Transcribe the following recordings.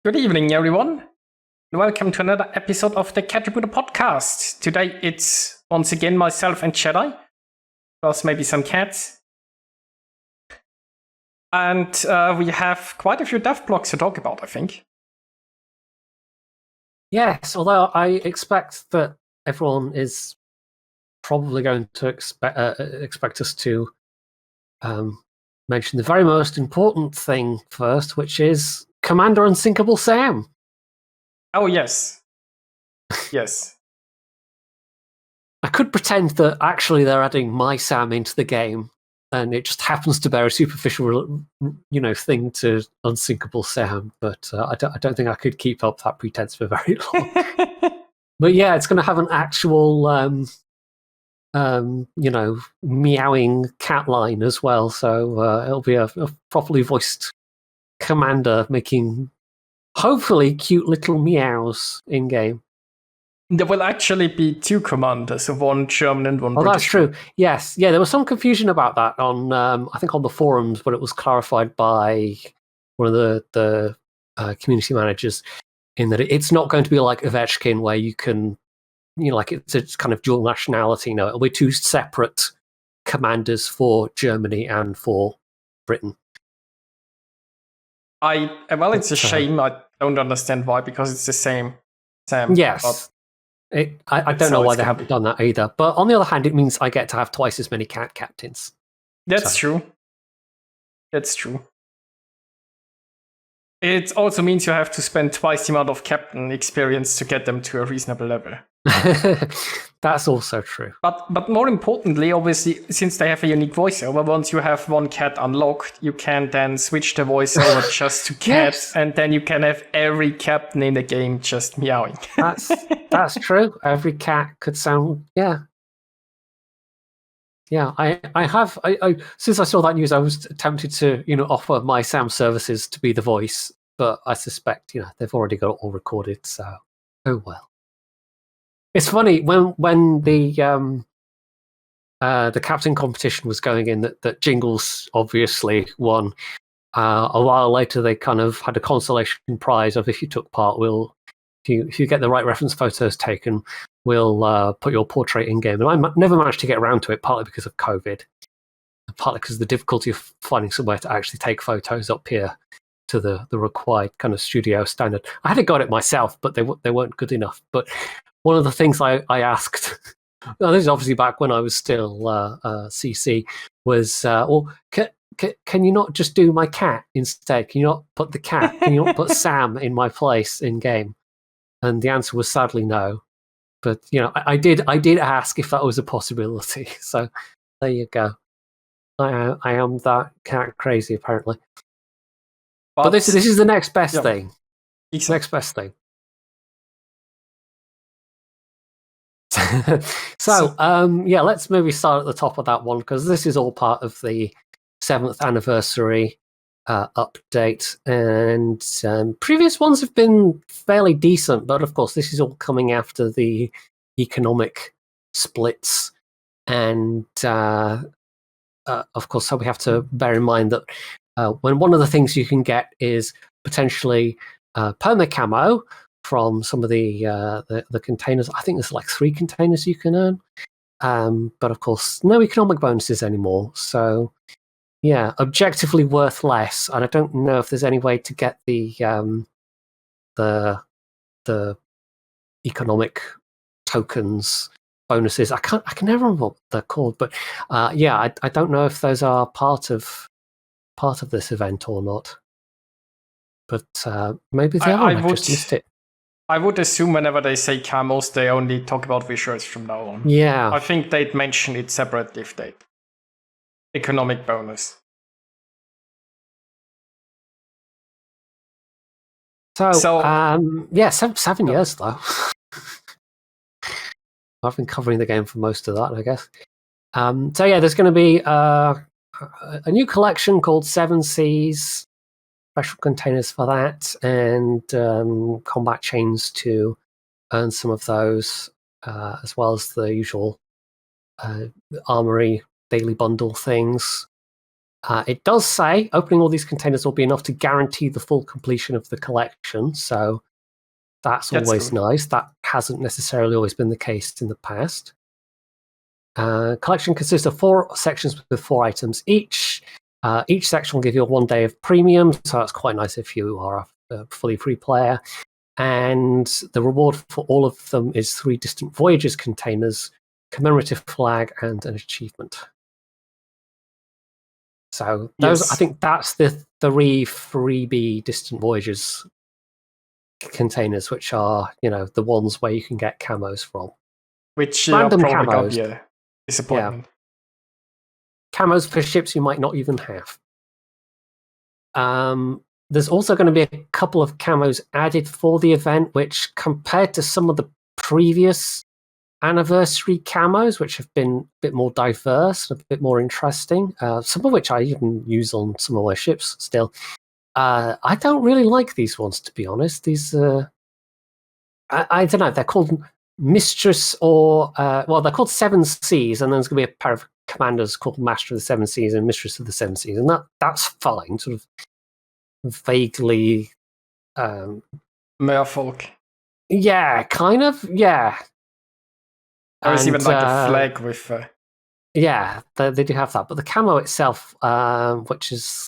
Good evening, everyone, and welcome to another episode of the Catributor podcast. Today it's once again myself and Jedi, plus maybe some cats. And we have quite a few dev blogs to talk about, I think. Yes, although I expect that everyone is probably going to expect us to mention the very most important thing first, which is Commander Unsinkable Sam. Oh, yes. Yes. I could pretend that actually they're adding my Sam into the game, and it just happens to bear a superficial, thing to Unsinkable Sam. But I don't think I could keep up that pretense for very long. But yeah, it's going to have an actual, meowing cat line as well. So it'll be a properly voiced commander making hopefully cute little meows in game. There will actually be two commanders, one German and one British. Oh, that's true. Yes. Yeah, there was some confusion about that on, I think, on the forums, but it was clarified by one of the community managers in that it's not going to be like Ovechkin where you can, like it's kind of dual nationality. No, it'll be two separate commanders for Germany and for Britain. It's a shame. I don't understand why, because it's the same Sam. Yes. I don't know why they haven't done that either. But on the other hand, it means I get to have twice as many cat captains. That's true. That's true. It also means you have to spend twice the amount of captain experience to get them to a reasonable level. That's also true. But more importantly, obviously, since they have a unique voiceover, once you have one cat unlocked, you can then switch the voiceover just to cat, yes. And then you can have every captain in the game just meowing. That's true. Every cat could sound, yeah. Yeah, I since I saw that news, I was tempted to, offer my Sam services to be the voice, but I suspect, they've already got it all recorded, so oh well. It's funny when the captain competition was going in that Jingles obviously won. A while later, they kind of had a consolation prize of if you took part, if you get the right reference photos taken, we'll put your portrait in game. And I never managed to get around to it, partly because of COVID, partly because of the difficulty of finding somewhere to actually take photos up here to the required kind of studio standard. I had to go at it myself, but they weren't good enough. But one of the things I asked, well, this is obviously back when I was still CC, was, can you not just do my cat instead? Can you not put the cat? Can you not put Sam in my place in game? And the answer was sadly no. But I did ask if that was a possibility. So there you go. I am that cat crazy apparently. But this is the next best thing. It's the next best thing. So let's maybe start at the top of that one, because this is all part of the 7th anniversary update, and previous ones have been fairly decent, but of course this is all coming after the economic splits, and of course, so we have to bear in mind that when one of the things you can get is potentially perma camo from some of the containers. I think there's like 3 containers you can earn, but of course no economic bonuses anymore, so yeah, objectively worth less. And I don't know if there's any way to get the economic tokens bonuses. I can never remember what they're called, but I don't know if those are part of this event or not. But maybe they are. I just missed it. I would assume whenever they say camos, they only talk about visuals from now on. Yeah. I think they'd mention it separately if they economic bonus. So 7 years though. I've been covering the game for most of that, I guess. There's going to be a new collection called 7 Seas, special containers for that, and combat chains to earn some of those, as well as the usual armory daily bundle things. It does say opening all these containers will be enough to guarantee the full completion of the collection, so that's always good. nice. That hasn't necessarily always been the case in the past. Collection consists of 4 sections with 4 items each. Each section will give you 1 day of premium, so that's quite nice if you are a fully free player. And the reward for all of them is 3 Distant Voyages containers, commemorative flag, and an achievement. So those, Yes. I think that's the 3 freebie Distant Voyages containers, which are, the ones where you can get camos from. Which Random probably camos. got be a disappointment. Camos for ships you might not even have. There's also going to be a couple of camos added for the event, which compared to some of the previous anniversary camos, which have been a bit more diverse, a bit more interesting, some of which I even use on some of my ships still. I don't really like these ones, to be honest. These, I don't know, they're called Mistress or, they're called Seven Seas, and then there's going to be a pair of commanders called Master of the Seven Seas and Mistress of the Seven Seas, and that's fine, sort of vaguely Merfolk. Yeah, kind of, yeah. There's even like a flag with yeah, they do have that, but the camo itself, which is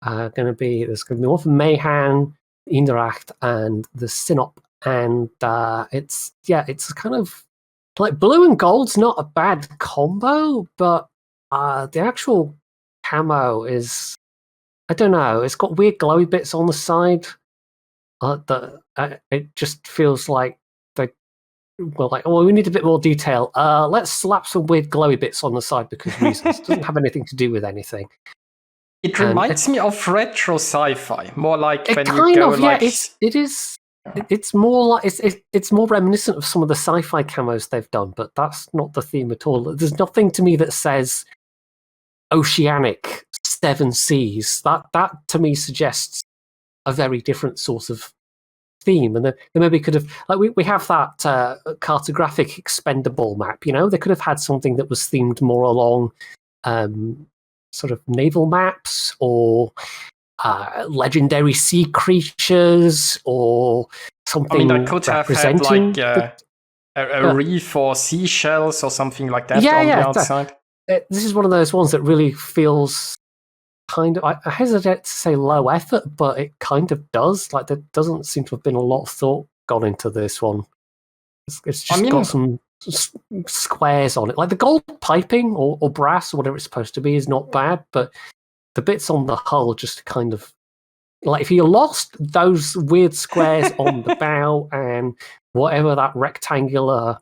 there's going to be one for Mayhan, Inderacht, and the Sinop, and it's kind of like blue and gold's not a bad combo, but the actual camo is, I don't know, it's got weird glowy bits on the side. It just feels like we need a bit more detail. Let's slap some weird glowy bits on the side because reasons. It doesn't have anything to do with anything. It reminds me of retro sci-fi, more like when kind you go of, like. Yeah, it is. It's more like it's more reminiscent of some of the sci-fi camos they've done, but that's not the theme at all. There's nothing to me that says oceanic 7 seas. That to me suggests a very different sort of theme, and they maybe could have, like, we have that cartographic expendable map. They could have had something that was themed more along sort of naval maps or legendary sea creatures or something. I could have had like a reef or seashells or something like that on the outside. This is one of those ones that really feels kind of, I hesitate to say low effort, but it kind of does. Like, there doesn't seem to have been a lot of thought gone into this one. It's just got some squares on it. Like the gold piping or brass or whatever it's supposed to be is not bad, but the bits on the hull just kind of, like, if you lost those weird squares on the bow and whatever that rectangular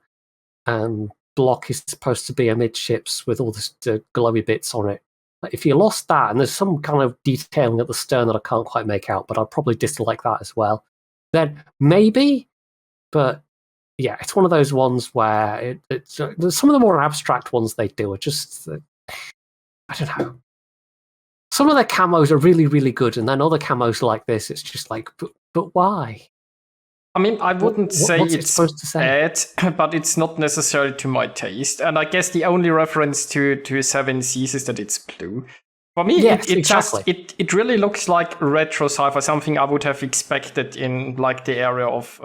block is supposed to be amidships with all the glowy bits on it, if you lost that, and there's some kind of detailing at the stern that I can't quite make out, but I'd probably dislike that as well, then maybe. But yeah, it's one of those ones where it's some of the more abstract ones they do are just, I don't know. Some of their camos are really, really good, and then other camos like this, it's just like, but why? I wouldn't say it's supposed to say? bad, but it's not necessarily to my taste. And I guess the only reference to 7 Seas is that it's blue. For me, yes, exactly. It really looks like retro sci-fi, something I would have expected in like the area of.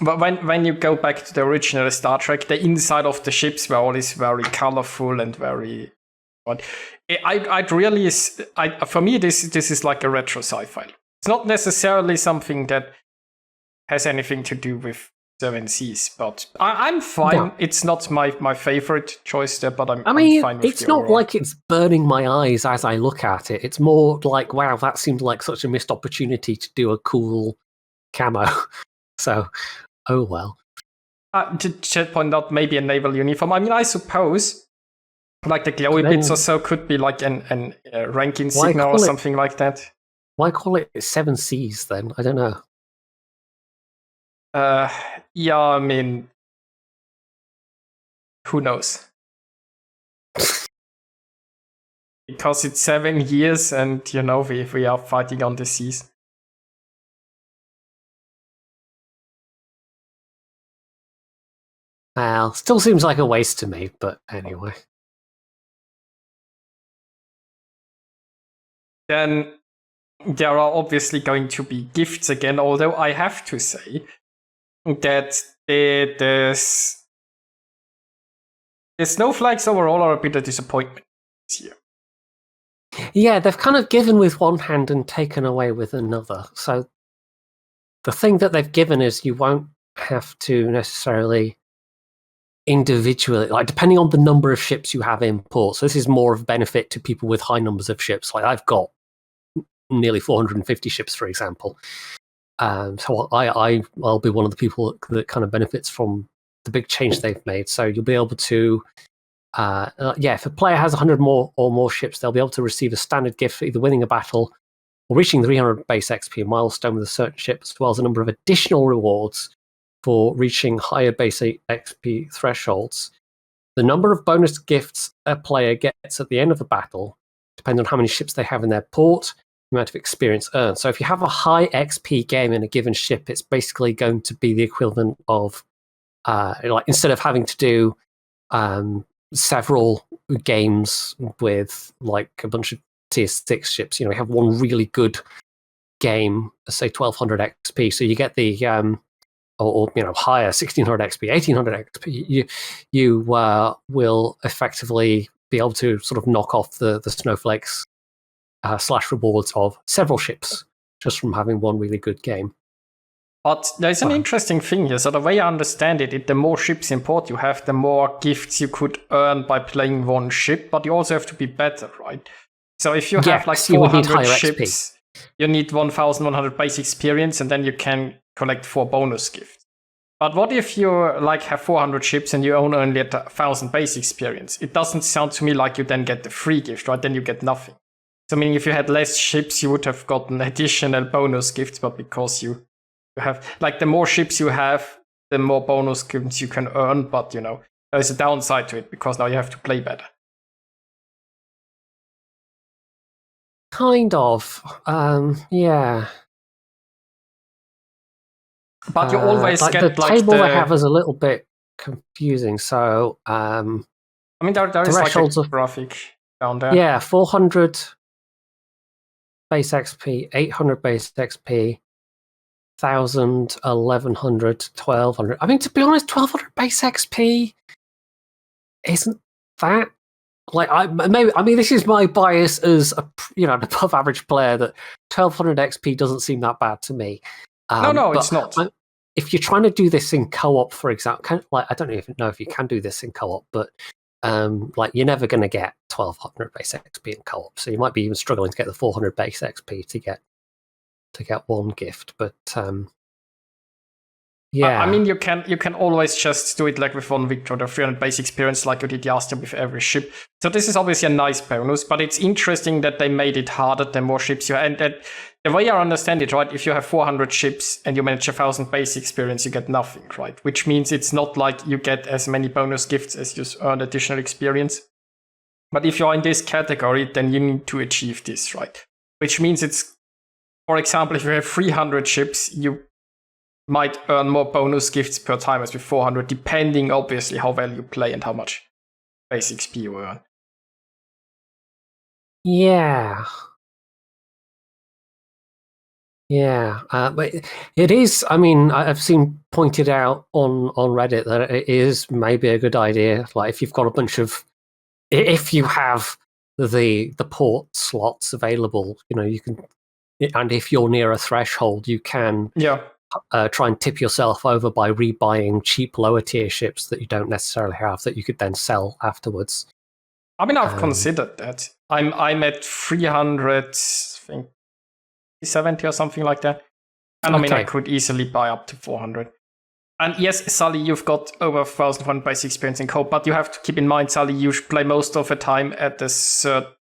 But when you go back to the original Star Trek, the inside of the ships were always very colorful and very. But for me, this is like a retro sci-fi. It's not necessarily something that has anything to do with 7 Seas, but I'm fine. No. It's not my favorite choice there, but I'm fine with it's not overall. Like it's burning my eyes as I look at it. It's more like, wow, that seemed like such a missed opportunity to do a cool camo. So, oh well. To point out maybe a naval uniform. I suppose like the glowy bits or so could be like an ranking signal or something like that. Why call it 7 Seas then? I don't know. Who knows? Because it's 7 years and, we are fighting on the seas. Well, still seems like a waste to me, but anyway. then there are obviously going to be gifts again, although I have to say that the snowflakes overall are a bit of disappointment this year. Yeah, they've kind of given with one hand and taken away with another. So the thing that they've given is you won't have to necessarily individually, like depending on the number of ships you have in port. So this is more of a benefit to people with high numbers of ships. Like I've got nearly 450 ships, for example. So I'll be one of the people that kind of benefits from the big change they've made. So you'll be able to, if a player has 100 more or more ships, they'll be able to receive a standard gift for either winning a battle or reaching the 300 base XP milestone with a certain ship, as well as a number of additional rewards for reaching higher base XP thresholds. The number of bonus gifts a player gets at the end of the battle depends on how many ships they have in their port, the amount of experience earned. So if you have a high XP game in a given ship, it's basically going to be the equivalent of, like instead of having to do several games with like a bunch of tier 6 ships, you have one really good game, say 1200 XP, so you get the or higher 1600 XP, 1800 XP, you will effectively be able to sort of knock off the snowflakes / rewards of several ships just from having one really good game. But there's an interesting thing here. So the way I understand it, the more ships in port you have, the more gifts you could earn by playing one ship, but you also have to be better, right? So if you have like 400 ships, you need 1100 base experience, and then you can collect 4 bonus gifts. But what if you like have 400 ships and you only get 1000 base experience? It doesn't sound to me like you then get the free gift, right? Then you get nothing. So meaning if you had less ships, you would have gotten additional bonus gifts, but because you have, like, the more ships you have, the more bonus gifts you can earn, but there's a downside to it because now you have to play better. Kind of, yeah. But you always like get the table they have is a little bit confusing. So, I mean, there is like a graphic down there. Yeah, 400 base XP, 800 base XP, 1000, 1100, 1200. I mean, to be honest, 1200 base XP isn't that. Like, I mean, this is my bias as an above average player, that 1200 XP doesn't seem that bad to me. No, it's not. If you're trying to do this in co-op, for example, I don't even know if you can do this in co-op, but you're never going to get 1200 base XP in co-op, so you might be even struggling to get the 400 base XP to get one gift. But yeah, I mean, you can always just do it like with one victory or 300 base experience, like you did last year with every ship. So this is obviously a nice bonus, but it's interesting that they made it harder the more ships you have. And that the way I understand it, right, if you have 400 ships and you manage 1000 base experience, you get nothing, right? Which means it's not like you get as many bonus gifts as you earn additional experience. But if you're in this category, then you need to achieve this, right? Which means it's, for example, if you have 300 ships, you might earn more bonus gifts per time as with 400, depending obviously how well you play and how much base XP you earn. Yeah. Yeah, but it is. I mean, I've seen pointed out on Reddit that it is maybe a good idea. Like, if you've got a bunch of, if you have the port slots available, you can, and if you're near a threshold, you can try and tip yourself over by rebuying cheap lower tier ships that you don't necessarily have that you could then sell afterwards. I mean, I've considered that. I'm at 300, I think 70 or something like that. And I mean, I could easily buy up to 400. And yes, Sully, you've got over 1,100 base experience in co-op, but you have to keep in mind, Sully, you play most of the time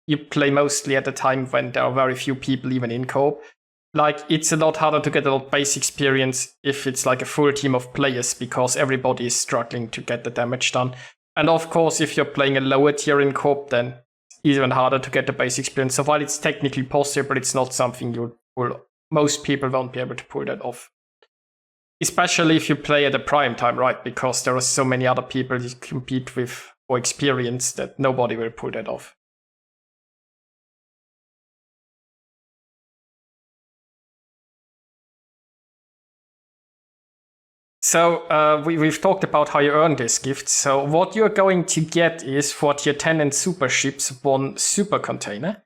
you play mostly at a time when there are very few people even in co-op. Like, it's a lot harder to get a lot of base experience if it's like a full team of players, because everybody is struggling to get the damage done. And of course, if you're playing a lower tier in co-op, then even harder to get the base experience. So while it's technically possible, it's not something most people won't be able to pull that off. Especially if you play at a prime time, right? Because there are so many other people you compete with for experience that nobody will pull that off. So we've talked about how you earn this gift. So what you're going to get is for tier 10 and super ships, 1 super container.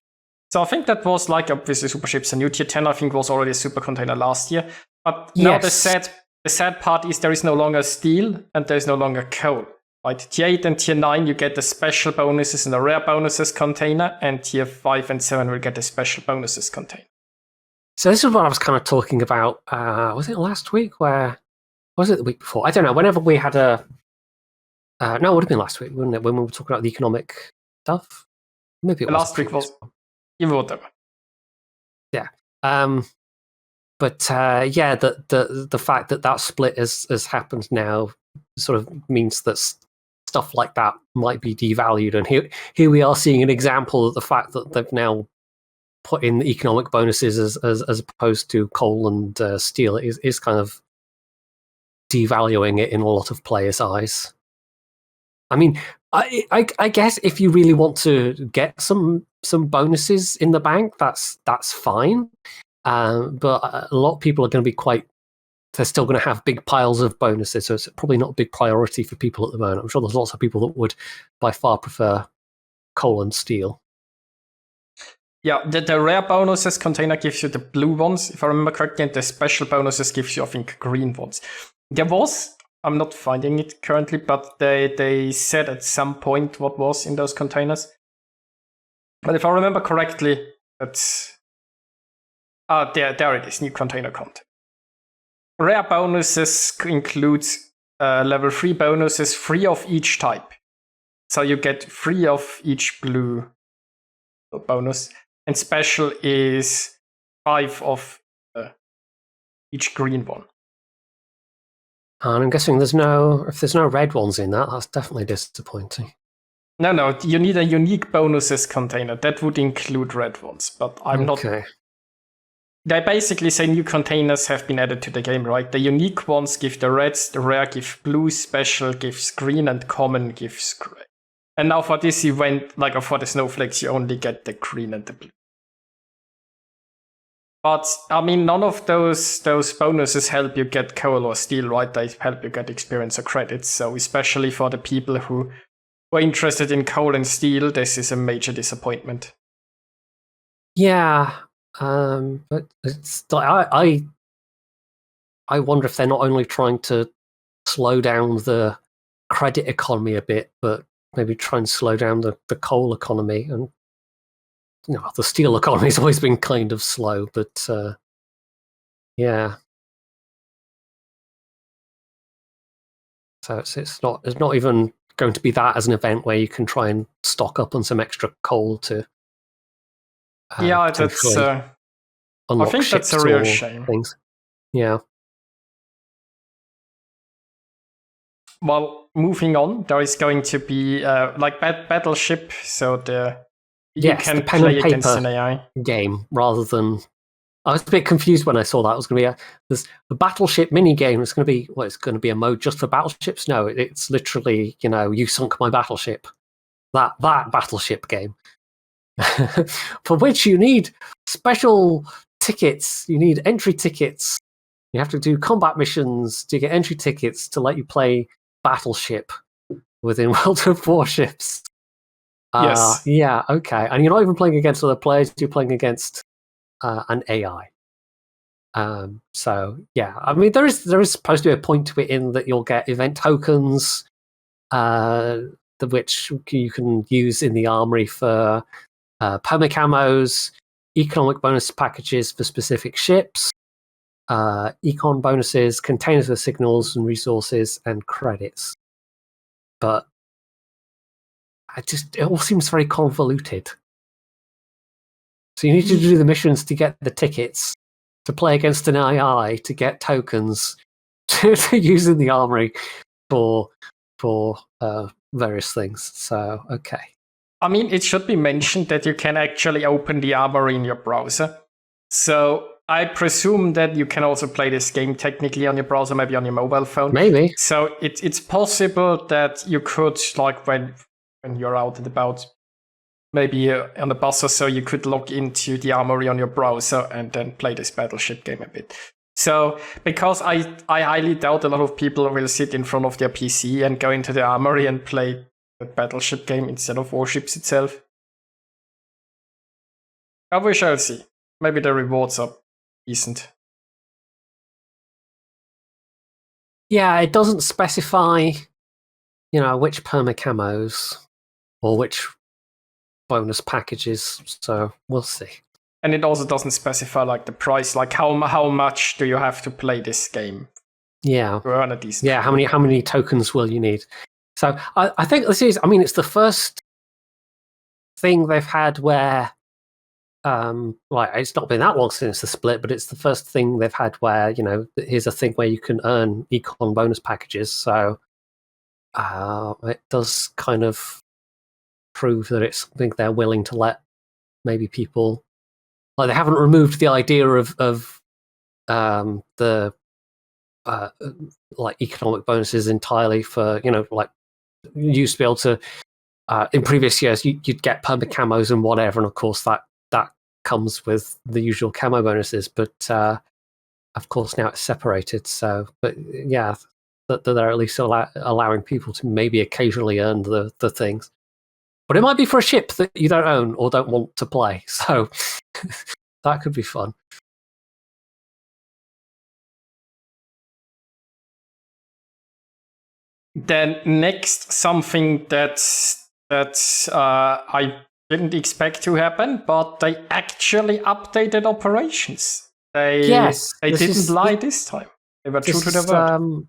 So I think that was like obviously super ships, and new tier 10 I think was already a super container last year. But now the sad part is there is no longer steel and there is no longer coal. Right? Tier 8 and tier 9 you get the special bonuses and the rare bonuses container, and tier 5 and 7 will get the special bonuses container. So this is what I was kind of talking about. Was it last week? Where was it the week before? I don't know. Whenever we had a no, it would have been last week, wouldn't it? When we were talking about the economic stuff. Maybe it was last week was whatever. Yeah. But yeah, the fact that split has happened now sort of means that stuff like that might be devalued, and here we are seeing an example of the fact that they've now put in the economic bonuses as opposed to coal and steel is kind of devaluing it in a lot of players' eyes. I mean, I guess if you really want to get some bonuses in the bank, that's fine. But a lot of people are going to be they're still going to have big piles of bonuses, so it's probably not a big priority for people at the moment. I'm sure there's lots of people that would by far prefer coal and steel. Yeah, the rare bonuses container gives you the blue ones, if I remember correctly, and the special bonuses gives you, I think, green ones. There was, I'm not finding it currently, but they said at some point what was in those containers. But if I remember correctly, that's... there it is, new container content. Rare bonuses includes level 3 bonuses, 3 of each type. So you get 3 of each blue bonus. And special is 5 of each green one. And I'm guessing if there's no red ones in that's definitely disappointing. No, you need a unique bonuses container. That would include red ones, but I'm not... They basically say new containers have been added to the game, right? The unique ones give the reds, the rare give blue, special gives green, and common gives gray. And now for this event, like for the snowflakes, you only get the green and the blue. But, I mean, none of those bonuses help you get coal or steel, right? They help you get experience or credits. So especially for the people who were interested in coal and steel, this is a major disappointment. Yeah, but it's I wonder if they're not only trying to slow down the credit economy a bit, but maybe try and slow down the coal economy. And the steel economy has always been kind of slow, but yeah. So it's not even going to be that as an event where you can try and stock up on some extra coal to. Yeah, that's. I think that's a real shame. Things. Yeah. Well, moving on, there is going to be like Battleship, so you can play against an AI game rather than. I was a bit confused when I saw that. It was going to be there's a Battleship minigame. It's going to be it's going to be a mode just for battleships. No, it's literally you sunk my battleship. That Battleship game, for which you need special tickets. You need entry tickets. You have to do combat missions to get entry tickets to let you play Battleship within World of Warships. Yes. Yeah. Okay. And you're not even playing against other players. You're playing against an AI. So yeah, I mean there is supposed to be a point to it in that you'll get event tokens, which you can use in the armory for permacamos, economic bonus packages for specific ships, econ bonuses, containers for signals and resources, and credits. But it all seems very convoluted. So you need to do the missions to get the tickets, to play against an AI, to get tokens, to use in the armory for various things. So, okay. I mean, it should be mentioned that you can actually open the armory in your browser. So I presume that you can also play this game technically on your browser, maybe on your mobile phone. Maybe. So it's possible that you could, like when you're out and about, maybe on the bus or so, you could log into the armory on your browser and then play this Battleship game a bit. So, because I highly doubt a lot of people will sit in front of their PC and go into the armory and play the Battleship game instead of Warships itself. But we shall see. Maybe the rewards are decent. Yeah, it doesn't specify, which perma camos or which bonus packages, so we'll see. And it also doesn't specify like the price, like how much do you have to play this game? Yeah. To earn a decent. Yeah, how many tokens will you need? So I think this is, it's the first thing they've had where, it's not been that long since the split, but it's the first thing they've had where, here's a thing where you can earn econ bonus packages. So it does kind of prove that it's something they're willing to let maybe people, like they haven't removed the idea of the like economic bonuses entirely for, like you used to be able to, in previous years, you'd get perma camos and whatever, and of course that comes with the usual camo bonuses, but of course now it's separated. So, but yeah, that they're at least allowing people to maybe occasionally earn the things. But it might be for a ship that you don't own or don't want to play, so that could be fun. Then next, something that I didn't expect to happen, but they actually updated operations. They didn't lie this time. They were true to their word.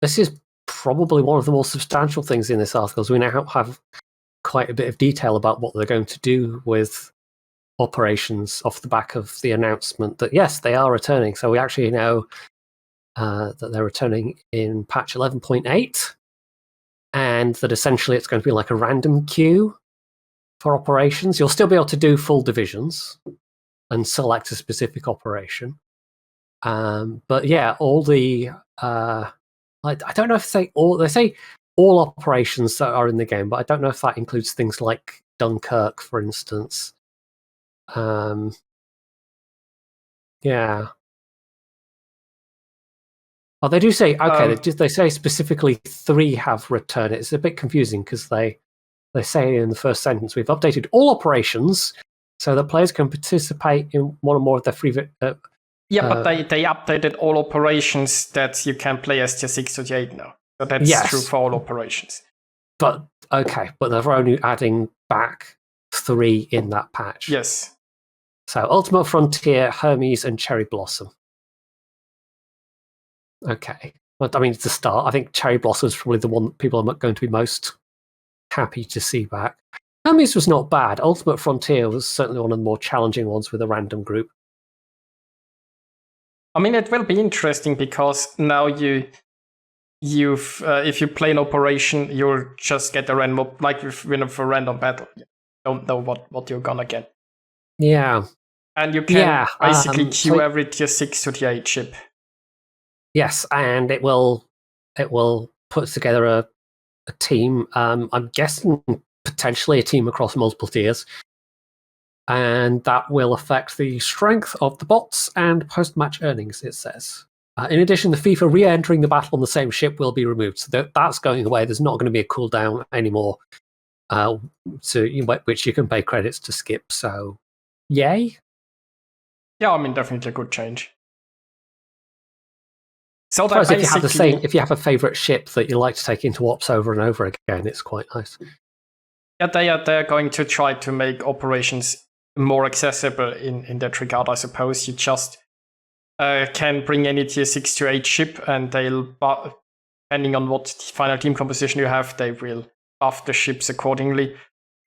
This is probably one of the more substantial things in this article. So we now have quite a bit of detail about what they're going to do with operations off the back of the announcement that yes, they are returning. So we actually know that they're returning in patch 11.8, and that essentially it's going to be like a random queue for operations. You'll still be able to do full divisions and select a specific operation. But yeah, all the I don't know if they say all operations that are in the game, but I don't know if that includes things like Dunkirk, for instance. Yeah. Oh, they do say, okay, they say specifically 3 have returned. It's a bit confusing because they say in the first sentence, we've updated all operations so that players can participate in one or more of their free... but they updated all operations that you can play as tier 6 to tier 8 now. So that's true for all operations. But, okay, but they're only adding back 3 in that patch. Yes. So Ultimate Frontier, Hermes, and Cherry Blossom. Okay. Well, I mean, it's a start. I think Cherry Blossom is probably the one that people are going to be most happy to see back. Hermes was not bad. Ultimate Frontier was certainly one of the more challenging ones with a random group. I mean, it will be interesting because now if you play an operation, you'll just get a random, like for random battle. You don't know what you're gonna get. Yeah. And you can basically queue every tier 6 to tier 8 ship. Yes, and it will put together a team. I'm guessing potentially a team across multiple tiers, and that will affect the strength of the bots and post-match earnings. It says. In addition, the fee for re-entering the battle on the same ship will be removed, so that's going away. There's not going to be a cooldown anymore, which you can pay credits to skip. So, yay! Yeah, I mean, definitely a good change. So that if you have a favorite ship that you like to take into ops over and over again, it's quite nice. Yeah, they're going to try to make operations more accessible in that regard. I suppose you just can bring any tier 6 to 8 ship, and they'll, depending on what final team composition you have, they will buff the ships accordingly.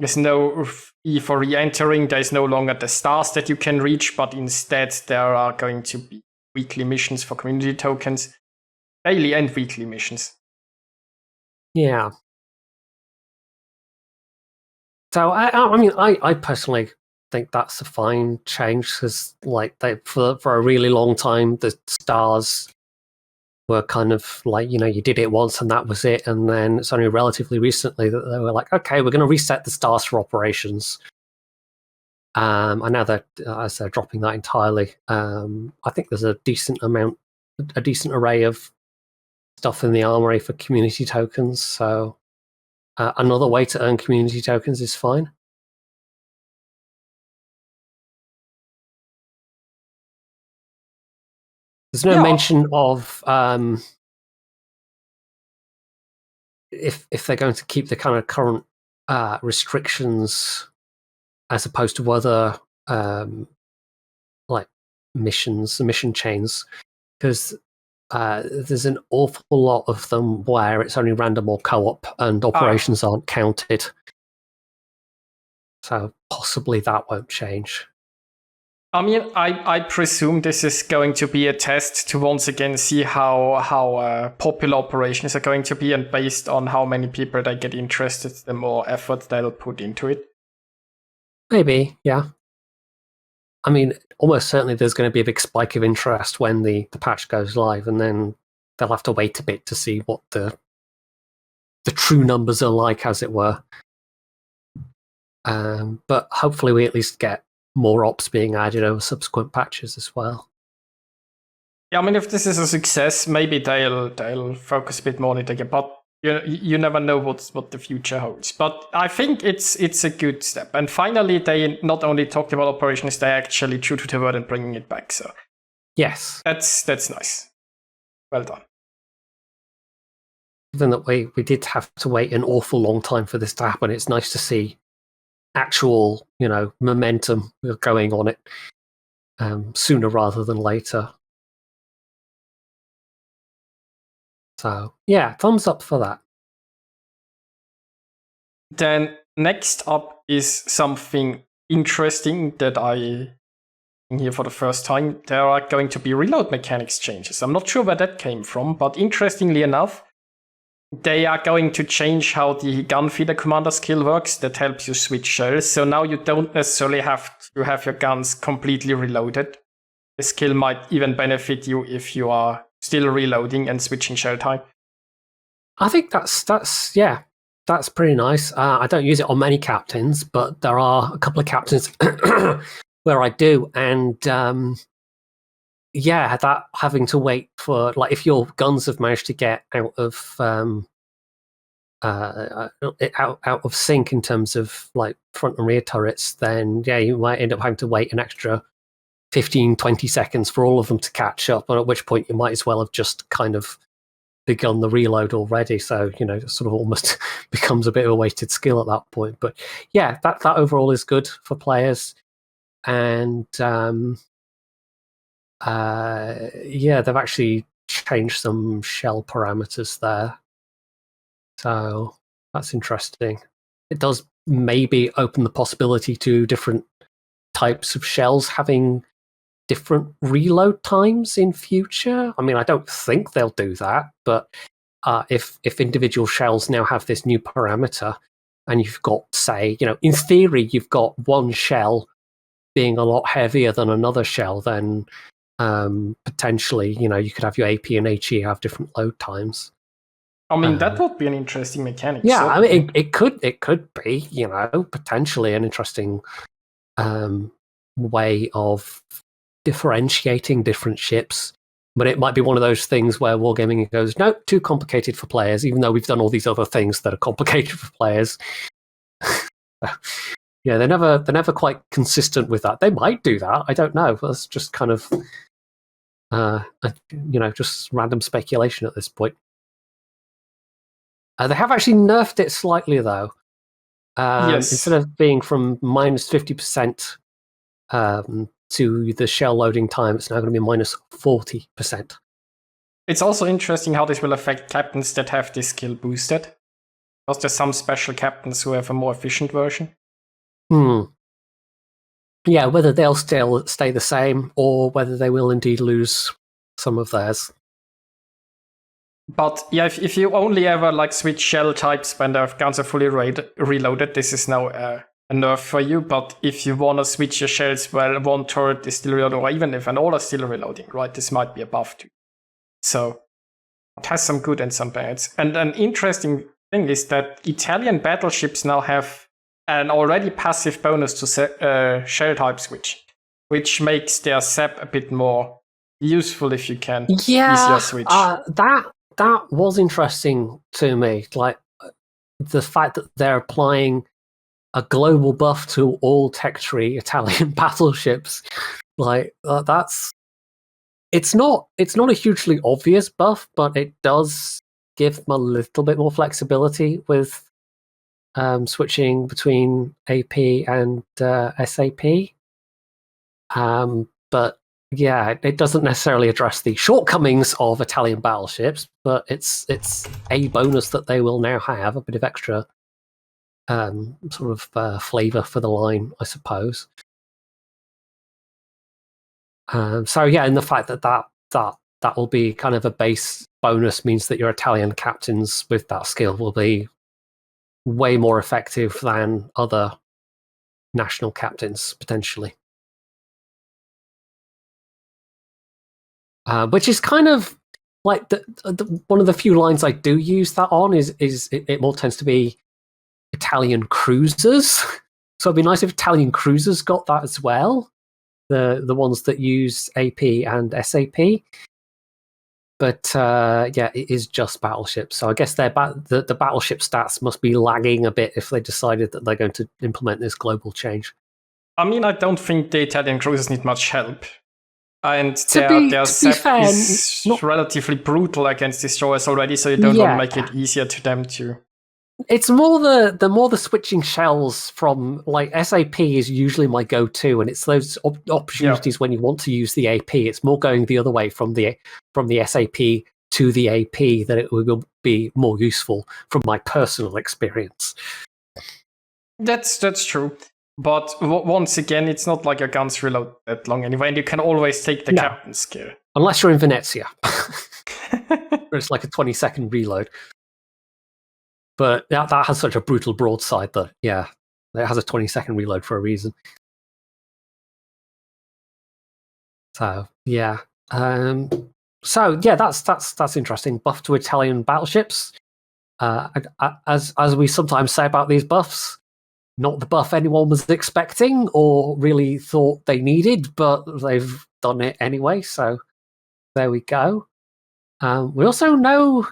There's no fee for re-entering. There's no longer the stars that you can reach, but instead there are going to be weekly missions for community tokens, daily and weekly missions. Yeah. So I personally think that's a fine change because, like, for a really long time the stars were kind of like, you did it once and that was it, and then it's only relatively recently that they were like, okay, we're going to reset the stars for operations. And now they're dropping that entirely. I think there's a decent amount a decent array of stuff in the armory for community tokens. So another way to earn community tokens is fine. There's no mention of if they're going to keep the kind of current restrictions as opposed to other like missions, the mission chains, because there's an awful lot of them where it's only random or co-op and operations aren't counted. So possibly that won't change. I mean, I presume this is going to be a test to once again see how popular operations are going to be, and based on how many people they get interested, the more effort they'll put into it. Maybe, yeah. I mean, almost certainly there's going to be a big spike of interest when the patch goes live, and then they'll have to wait a bit to see what the true numbers are like, as it were. But hopefully we at least get more ops being added over subsequent patches as well. Yeah, I mean, if this is a success, maybe they'll focus a bit more on it again. But you never know what the future holds. But I think it's a good step. And finally, they not only talked about operations, they actually true to the word and bringing it back. So yes, that's nice. Well done. Given that we did have to wait an awful long time for this to happen, it's nice to see actual, momentum going on it sooner rather than later. So, yeah, thumbs up for that. Then next up is something interesting that I hear for the first time. There are going to be reload mechanics changes. I'm not sure where that came from, but interestingly enough, they are going to change how the gun feeder commander skill works. That helps you switch shells. So now you don't necessarily have to have your guns completely reloaded. The skill might even benefit you if you are still reloading and switching shell type. I think that's pretty nice. I don't use it on many captains, but there are a couple of captains where I do, and that having to wait for, like, if your guns have managed to get out of sync in terms of like front and rear turrets, then you might end up having to wait an extra 15-20 seconds for all of them to catch up, and at which point you might as well have just kind of begun the reload already. So it sort of almost becomes a bit of a wasted skill at that point. But yeah, that overall is good for players, and they've actually changed some shell parameters there, so that's interesting. It does maybe open the possibility to different types of shells having different reload times in future. I mean, I don't think they'll do that, but if individual shells now have this new parameter, and you've got, say, in theory, you've got one shell being a lot heavier than another shell, then potentially, you could have your AP and HE have different load times. I mean, that would be an interesting mechanic. Yeah, certainly. I mean, it could be, potentially an interesting way of differentiating different ships. But it might be one of those things where Wargaming goes, no, too complicated for players, even though we've done all these other things that are complicated for players. Yeah, they're never quite consistent with that. They might do that. I don't know. That's just kind of, just random speculation at this point. They have actually nerfed it slightly, though. Yes. Instead of being from minus 50% to the shell loading time, it's now going to be minus 40%. It's also interesting how this will affect captains that have this skill boosted, because there's some special captains who have a more efficient version. Yeah, whether they'll still stay the same or whether they will indeed lose some of theirs. But yeah, if you only ever switch shell types when their guns are fully reloaded, this is now a nerf for you. But if you want to switch your shells while one turret is still reloading, or even if all are still reloading, right, this might be a buff too. So it has some good and some bads. And an interesting thing is that Italian battleships now have an already passive bonus to shell type switch, which makes their SEP a bit more useful if you can. Yeah, Easier switch. that was interesting to me. Like the fact that they're applying a global buff to all tech tree Italian battleships. Like that's it's not a hugely obvious buff, but it does give them a little bit more flexibility with switching between AP and SAP. But yeah, it doesn't necessarily address the shortcomings of Italian battleships, but it's a bonus that they will now have, a bit of extra sort of flavour for the line, I suppose. So yeah, and the fact that will be kind of a base bonus means that your Italian captains with that skill will be way more effective than other national captains potentially. Which is kind of like one of the few lines I do use that on is it more tends to be Italian cruisers. So it'd be nice if Italian cruisers got that as well. The ones that use AP and SAP. But yeah, it is just battleships. So I guess the battleship stats must be lagging a bit if they decided that they're going to implement this global change. I mean, I don't think the Italian cruisers need much help. And their SEP is relatively brutal against destroyers already, so you don't want to make it easier to them to... It's more the switching shells from, like, SAP is usually my go-to, and it's those opportunities when you want to use the AP. It's more going the other way from the SAP to the AP that it will be more useful from my personal experience. That's true. But once again, it's not like your guns reload that long anyway, and you can always take the captain's skill. Unless you're in Venezia. Where it's like a 20-second reload. But that has such a brutal broadside that, yeah, it has a 20-second reload for a reason. So, yeah. So, yeah, that's interesting. Buff to Italian battleships. As we sometimes say about these buffs, not the buff anyone was expecting or really thought they needed, but they've done it anyway, so there we go. We also know,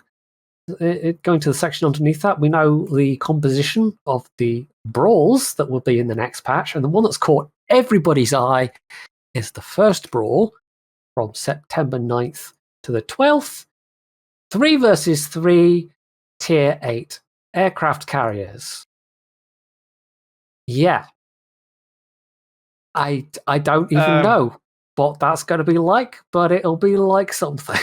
going to the section underneath that, we know the composition of the brawls that will be in the next patch, and the one that's caught everybody's eye is the first brawl from September 9th to the 12th. 3 versus 3 Tier 8 aircraft carriers. Yeah. I don't even know what that's going to be like, but it'll be like something.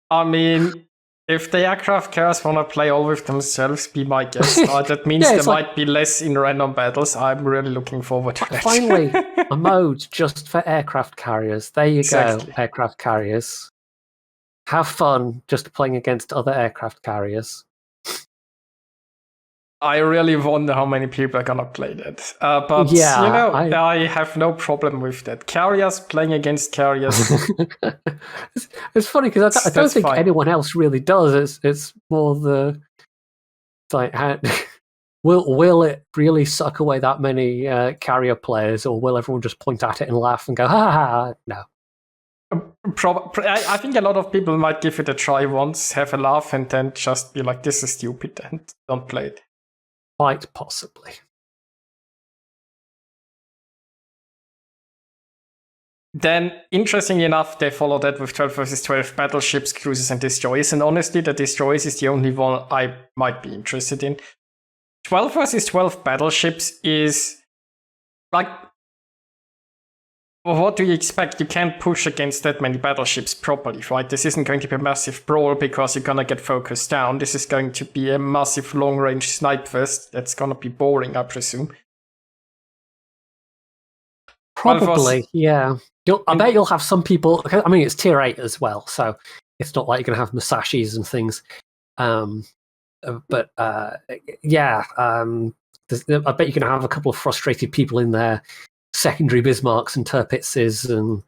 I mean, if the aircraft carriers want to play all with themselves, be my guest. That means there might be less in random battles. I'm really looking forward to that. Finally, a mode just for aircraft carriers. There you go, aircraft carriers. Have fun just playing against other aircraft carriers. I really wonder how many people are gonna play that. But yeah, I have no problem with that. Carriers playing against carriers. It's funny because I don't think anyone else really does. It's more the like, will it really suck away that many carrier players, or will everyone just point at it and laugh and go, ha ha? No. I think a lot of people might give it a try once, have a laugh, and then just be like, "This is stupid," and don't play it. Quite possibly. Then, interestingly enough, they follow that with 12 versus 12 battleships, cruisers, and destroyers. And honestly, the destroyers is the only one I might be interested in. 12 versus 12 battleships is like, well, what do you expect? You can't push against that many battleships properly, right? This isn't going to be a massive brawl because you're gonna get focused down. This is going to be a massive long-range snipe fest. That's gonna be boring, I presume. Probably, yeah. I bet you'll have some people. I mean, it's tier 8 as well, so it's not like you're gonna have Musashis and things. But yeah, I bet you can have a couple of frustrated people in there. Secondary Bismarcks and Tirpitzes and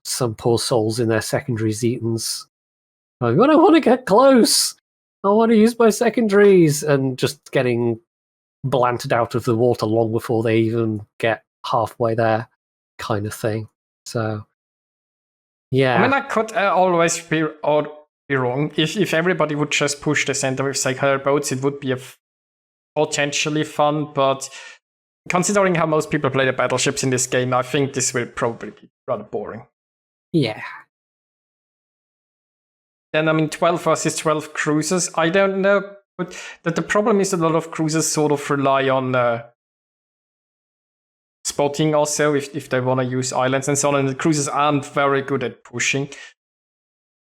some poor souls in their secondary Zetans. Like, I don't want to get close. I want to use my secondaries, and just getting blanted out of the water long before they even get halfway there, kind of thing. So Yeah. I mean, I could always be wrong. If everybody would just push the center with secondary boats, it would be potentially fun, but considering how most people play the battleships in this game, I think this will probably be rather boring. Yeah. Then, I mean, 12 versus 12 cruisers, I don't know. But the problem is a lot of cruisers sort of rely on spotting also if they want to use islands and so on, and the cruisers aren't very good at pushing.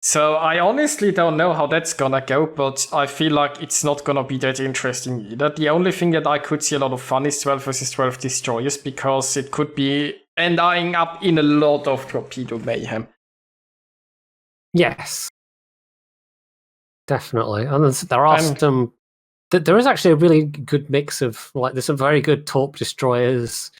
So I honestly don't know how that's gonna go, but I feel like it's not gonna be that interesting either. The only thing that I could see a lot of fun is 12 versus 12 destroyers, because it could be ending up in a lot of torpedo mayhem. Yes. Definitely. And there are some... There is actually a really good mix of... like, there's some very good torp destroyers,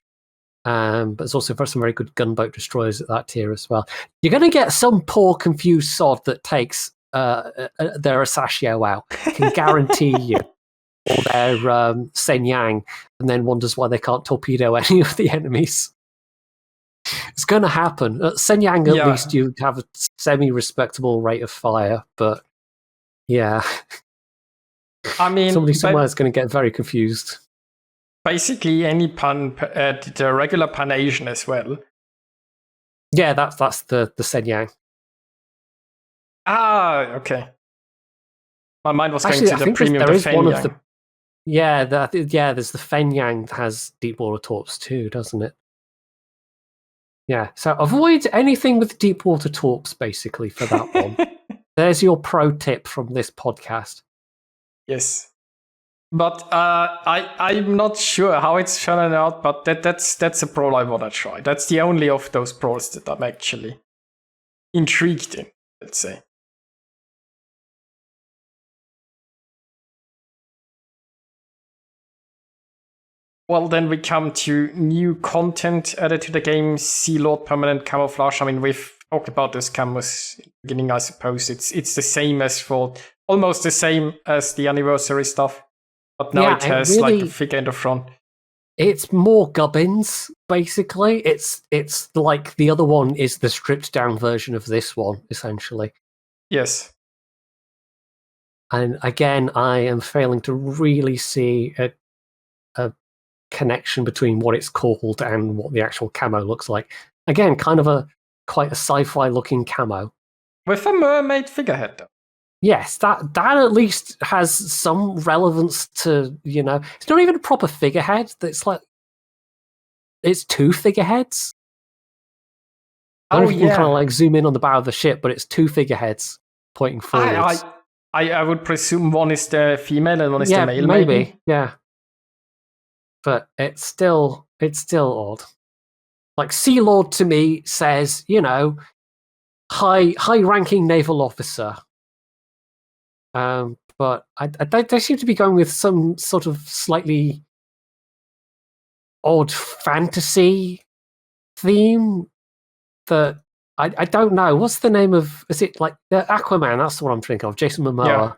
but there's also some very good gunboat destroyers at that tier as well. You're going to get some poor confused sod that takes their Asashio out. I can guarantee you. Or their Senyang, and then wonders why they can't torpedo any of the enemies. It's going to happen. At Senyang, at least, you have a semi-respectable rate of fire, but yeah. I mean, somebody somewhere is going to get very confused. Basically, any the regular Pan-Asian as well. Yeah, that's the Senyang. Ah, okay. My mind was going to the premium. There is one of the... Yeah, there's the Fenyang that has deep water torps too, doesn't it? Yeah, so avoid anything with deep water torps, basically, for that one. There's your pro tip from this podcast. Yes. But I'm not sure how it's turning out, but that's a brawl I want to try. That's the only of those brawls that I'm actually intrigued in, let's say. Well, then we come to new content added to the game, Sea Lord Permanent Camouflage. I mean, we've talked about this camos in the beginning, I suppose. It's the same as almost the same as the anniversary stuff. But now it has really, like a figure in the front. It's more gubbins, basically. It's like the other one is the stripped down version of this one, essentially. Yes. And again, I am failing to really see a connection between what it's called and what the actual camo looks like. Again, kind of quite a sci-fi looking camo. With a mermaid figurehead, though. Yes, that at least has some relevance to, it's not even a proper figurehead. It's like, it's two figureheads. I don't know if you can kind of like zoom in on the bow of the ship, but it's two figureheads pointing forwards. I would presume one is the female and one is the male, maybe. Yeah. But it's still odd. Like, Sea Lord to me says, high-ranking naval officer. But they seem to be going with some sort of slightly odd fantasy theme that I don't know. What's the name of... Is it like the Aquaman? That's what I'm thinking of. Jason Momoa. Yeah.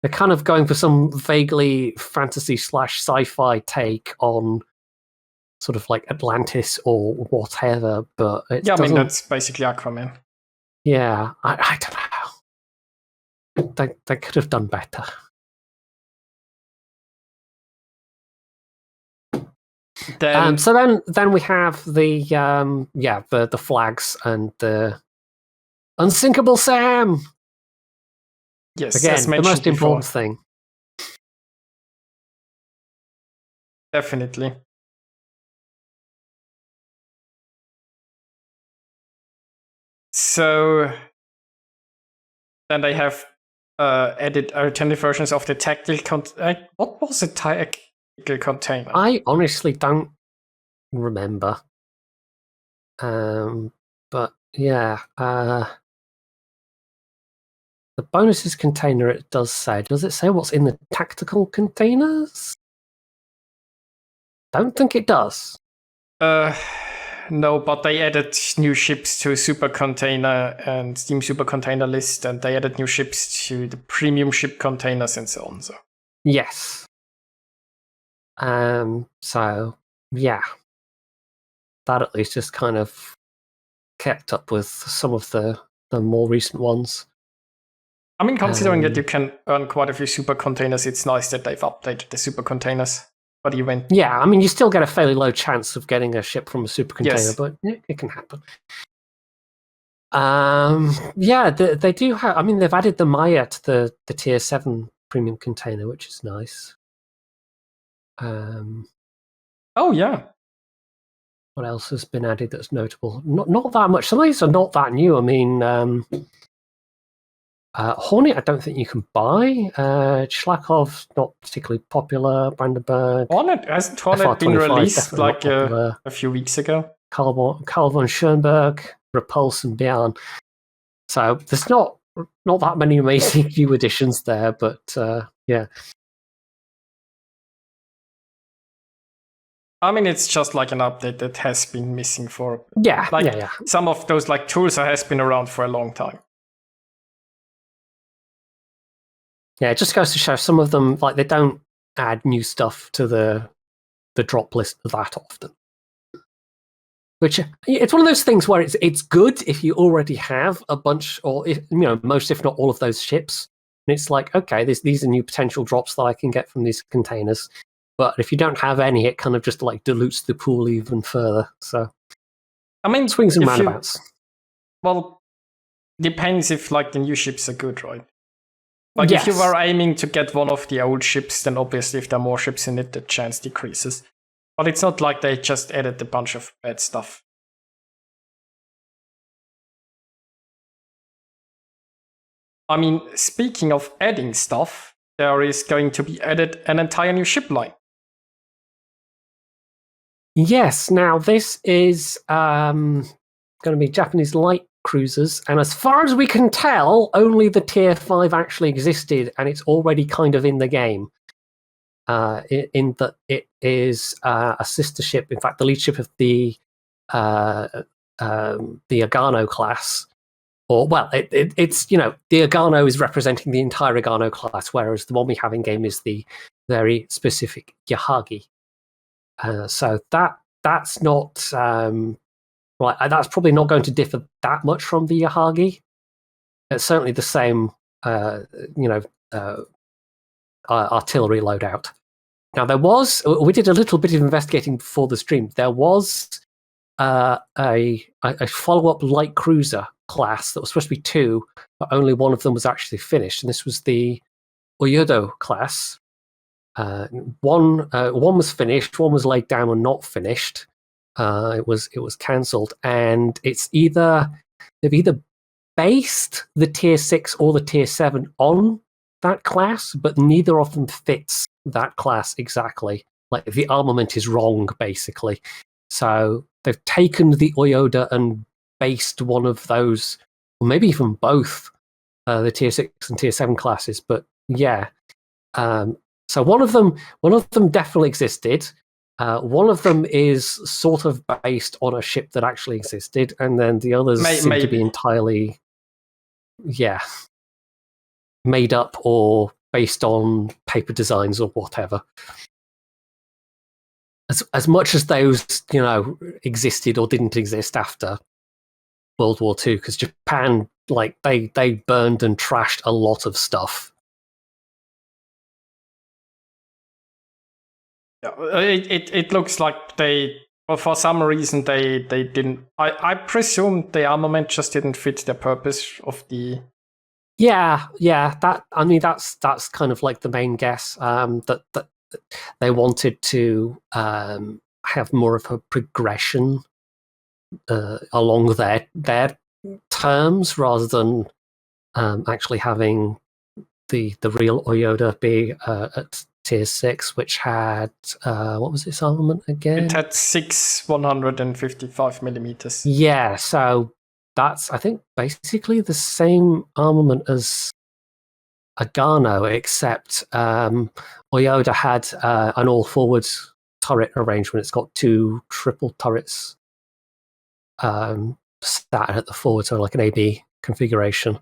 They're kind of going for some vaguely fantasy / sci-fi take on sort of like Atlantis or whatever, but it I mean, that's basically Aquaman. Yeah, I don't know. They could have done better. So then we have the flags and the Unsinkable Sam. Yes, again, the most important thing. Definitely. So then they have added alternative versions of the tactical. What was a tactical container? I honestly don't remember. But yeah, the bonuses container, it does say. Does it say what's in the tactical containers? Don't think it does. No, but they added new ships to Super Container and Steam Super Container list, and they added new ships to the premium ship containers and so on. So yes. So yeah, that at least just kind of kept up with some of the more recent ones. I mean, considering that you can earn quite a few super containers, it's nice that they've updated the super containers. But even yeah, I mean, you still get a fairly low chance of getting a ship from a super container, Yes. but it can happen. Yeah, they do have. I mean, they've added the Maya to the tier 7 premium container, which is nice. Oh yeah. What else has been added that's notable? Not that much. Some of these are not that new. I mean, Hornet, I don't think you can buy. Shlakov's not particularly popular. Brandenburg. Hasn't Hornet been FR25 released definitely like not popular. a few weeks ago? Karl von Schoenberg, Repulse, and Bjorn. So there's not that many amazing new additions there, but yeah. I mean, it's just like an update that has been missing for yeah. Some of those like tools has been around for a long time. Yeah, it just goes to show some of them, like, they don't add new stuff to the drop list that often. Which, it's one of those things where it's good if you already have a bunch, or most, if not all, of those ships. And it's like, okay, these are new potential drops that I can get from these containers. But if you don't have any, it kind of just like dilutes the pool even further. So, I mean, swings and roundabouts. Well, depends if like the new ships are good, right? Like if you were aiming to get one of the old ships, then obviously if there are more ships in it, the chance decreases. But it's not like they just added a bunch of bad stuff. I mean, speaking of adding stuff, there is going to be added an entire new ship line. Yes, now this is going to be Japanese light cruisers, and as far as we can tell, only the tier 5 actually existed, and it's already kind of in the game. In that it is a sister ship, in fact, the lead ship of the Agano class. Or, well, it's, the Agano is representing the entire Agano class, whereas the one we have in game is the very specific Yahagi. So that's not right. That's probably not going to differ that much from the Yahagi. It's certainly the same, artillery loadout. Now we did a little bit of investigating before the stream. There was a follow-up light cruiser class that was supposed to be 2, but only one of them was actually finished, and this was the Oyodo class. One was finished, one was laid down and not finished. It was cancelled, and they've either based the tier 6 or the tier 7 on that class, but neither of them fits that class exactly. Like, the armament is wrong, basically. So they've taken the Oyoda and based one of those, or maybe even both, the tier 6 and tier 7 classes. But yeah. So one of them definitely existed. One of them is sort of based on a ship that actually existed, and then the others seem to be entirely, made up or based on paper designs or whatever. As much as those, existed or didn't exist after World War II, because Japan, like, they burned and trashed a lot of stuff. It looks like for some reason they didn't. I presume the armament just didn't fit the purpose of the. Yeah. That's kind of like the main guess. That they wanted to have more of a progression along their terms, rather than actually having the real Oyoda be at tier 6, which had what was its armament again? It had 6 155mm. Yeah, so that's, I think, basically the same armament as Agano, except Oyoda had an all-forward turret arrangement. It's got 2 triple turrets sat at the forward, so like an AB configuration.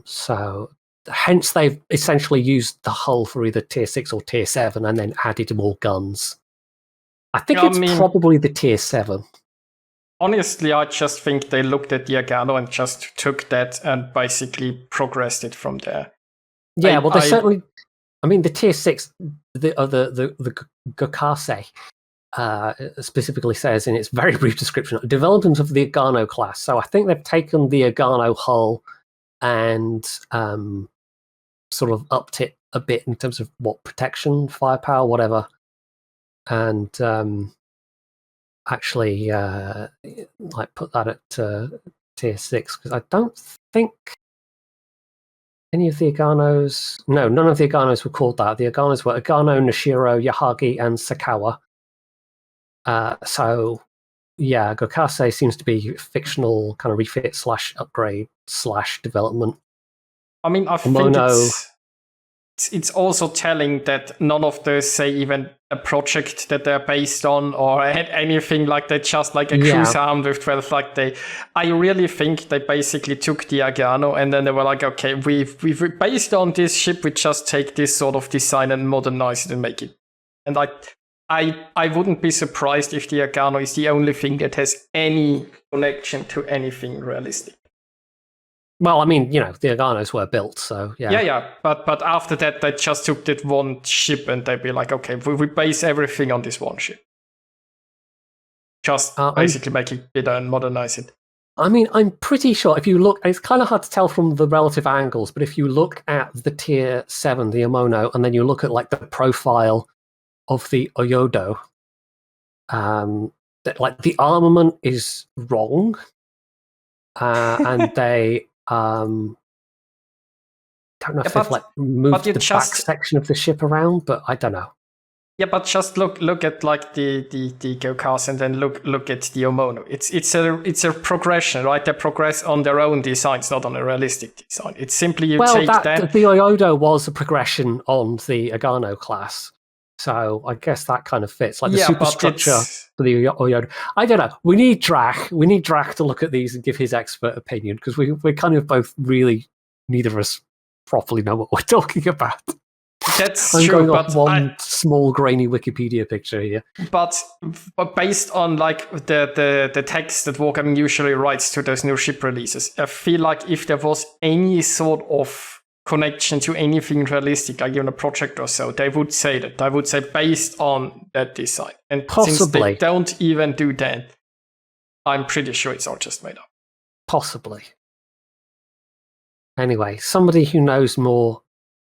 So hence they've essentially used the hull for either tier 6 or tier 7 and then added more guns. I think it's probably the tier 7. Honestly, I just think they looked at the Agano and just took that and basically progressed it from there. Yeah, well, they certainly. I mean, the tier 6, the Gokase, specifically says in its very brief description, development of the Agano class. So I think they've taken the Agano hull and sort of upped it a bit in terms of what protection, firepower, whatever, and actually like put that at tier 6, because I don't think any of the Aganos... No, none of the Aganos were called that. The Aganos were Agano, Nishiro, Yahagi, and Sakawa. So, yeah, Gokase seems to be fictional kind of refit / upgrade / development. I mean, I think it's also telling that none of those say even a project that they're based on or anything like that, just like a cruiser armed with 12. I really think they basically took the Agano and then they were like, okay, we've based on this ship, we just take this sort of design and modernize it and make it. And I wouldn't be surprised if the Agano is the only thing that has any connection to anything realistic. Well, I mean, the Aganos were built, so yeah. Yeah, but after that, they just took that one ship and they'd be like, okay, we base everything on this one ship. Just basically make it bigger and modernize it. I mean, I'm pretty sure if you look, it's kind of hard to tell from the relative angles, but if you look at the tier 7, the Omono, and then you look at like the profile of the Oyodo, that like the armament is wrong, and they don't know if they've like moved the back section of the ship around, but I don't know. Yeah, but just look at like the Gokase and then look at the Omono. It's a progression, right? They progress on their own designs, not on a realistic design. It's simply take that. The Oyodo was a progression on the Agano class. So I guess that kind of fits, like the superstructure for the Oyodo. I don't know. We need Drac. We need Drac to look at these and give his expert opinion, because we're kind of both really, neither of us properly know what we're talking about. That's I'm true, going off one small grainy Wikipedia picture here. But based on like the text that Wargaming usually writes to those new ship releases, I feel like if there was any sort of connection to anything realistic, like even a project or so, they would say that. I would say based on that design. And possibly. Since they don't even do that, I'm pretty sure it's all just made up. Possibly. Anyway, somebody who knows more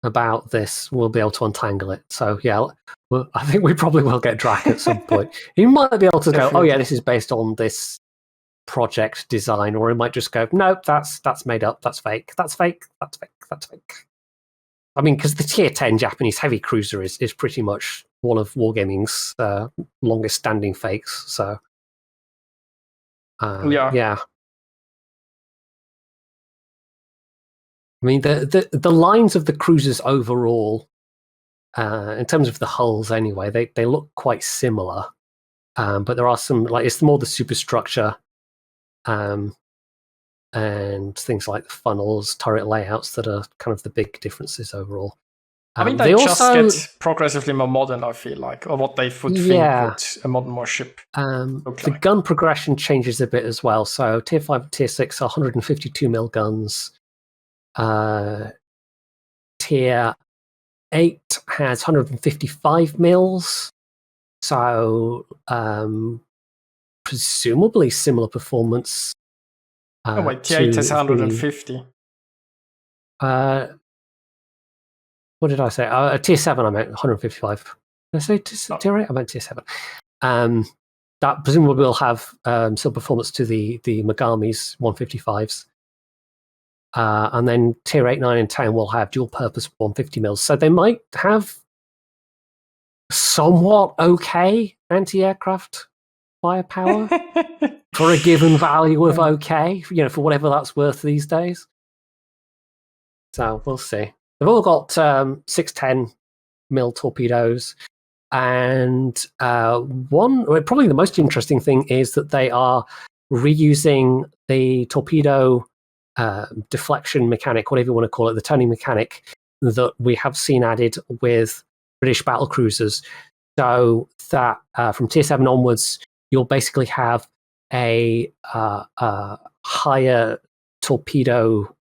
about this will be able to untangle it. So yeah, I think we probably will get Drac at some point. He might be able to go, oh yeah, this is based on this project design, or he might just go, nope, that's made up, that's fake. I mean, because the tier 10 Japanese heavy cruiser is pretty much one of Wargaming's longest standing fakes. So yeah. I mean, the lines of the cruisers overall, in terms of the hulls anyway, they look quite similar. But there are some, like, it's more the superstructure, and things like the funnels, turret layouts that are kind of the big differences overall. I mean, they just get progressively more modern, I feel like, or what they would think would a modern warship look the like. gun progression changes a bit as well. So tier 5 and tier 6 are 152mm guns. Tier 8 has 155 mils, so presumably similar performance. Tier 8 has 150. What did I say? Tier 7, I meant 155. Did I say tier 8? I meant tier 7. That presumably will have similar performance to the Megami's 155s. And then tier 8, 9, and 10 will have dual purpose 150 mils. So they might have somewhat okay anti-aircraft firepower for a given value of okay, for whatever that's worth these days. So we'll see. They've all got 610 mil torpedoes. And probably the most interesting thing is that they are reusing the torpedo deflection mechanic, whatever you want to call it, the turning mechanic that we have seen added with British battle cruisers. So that from tier 7 onwards, you'll basically have a higher torpedo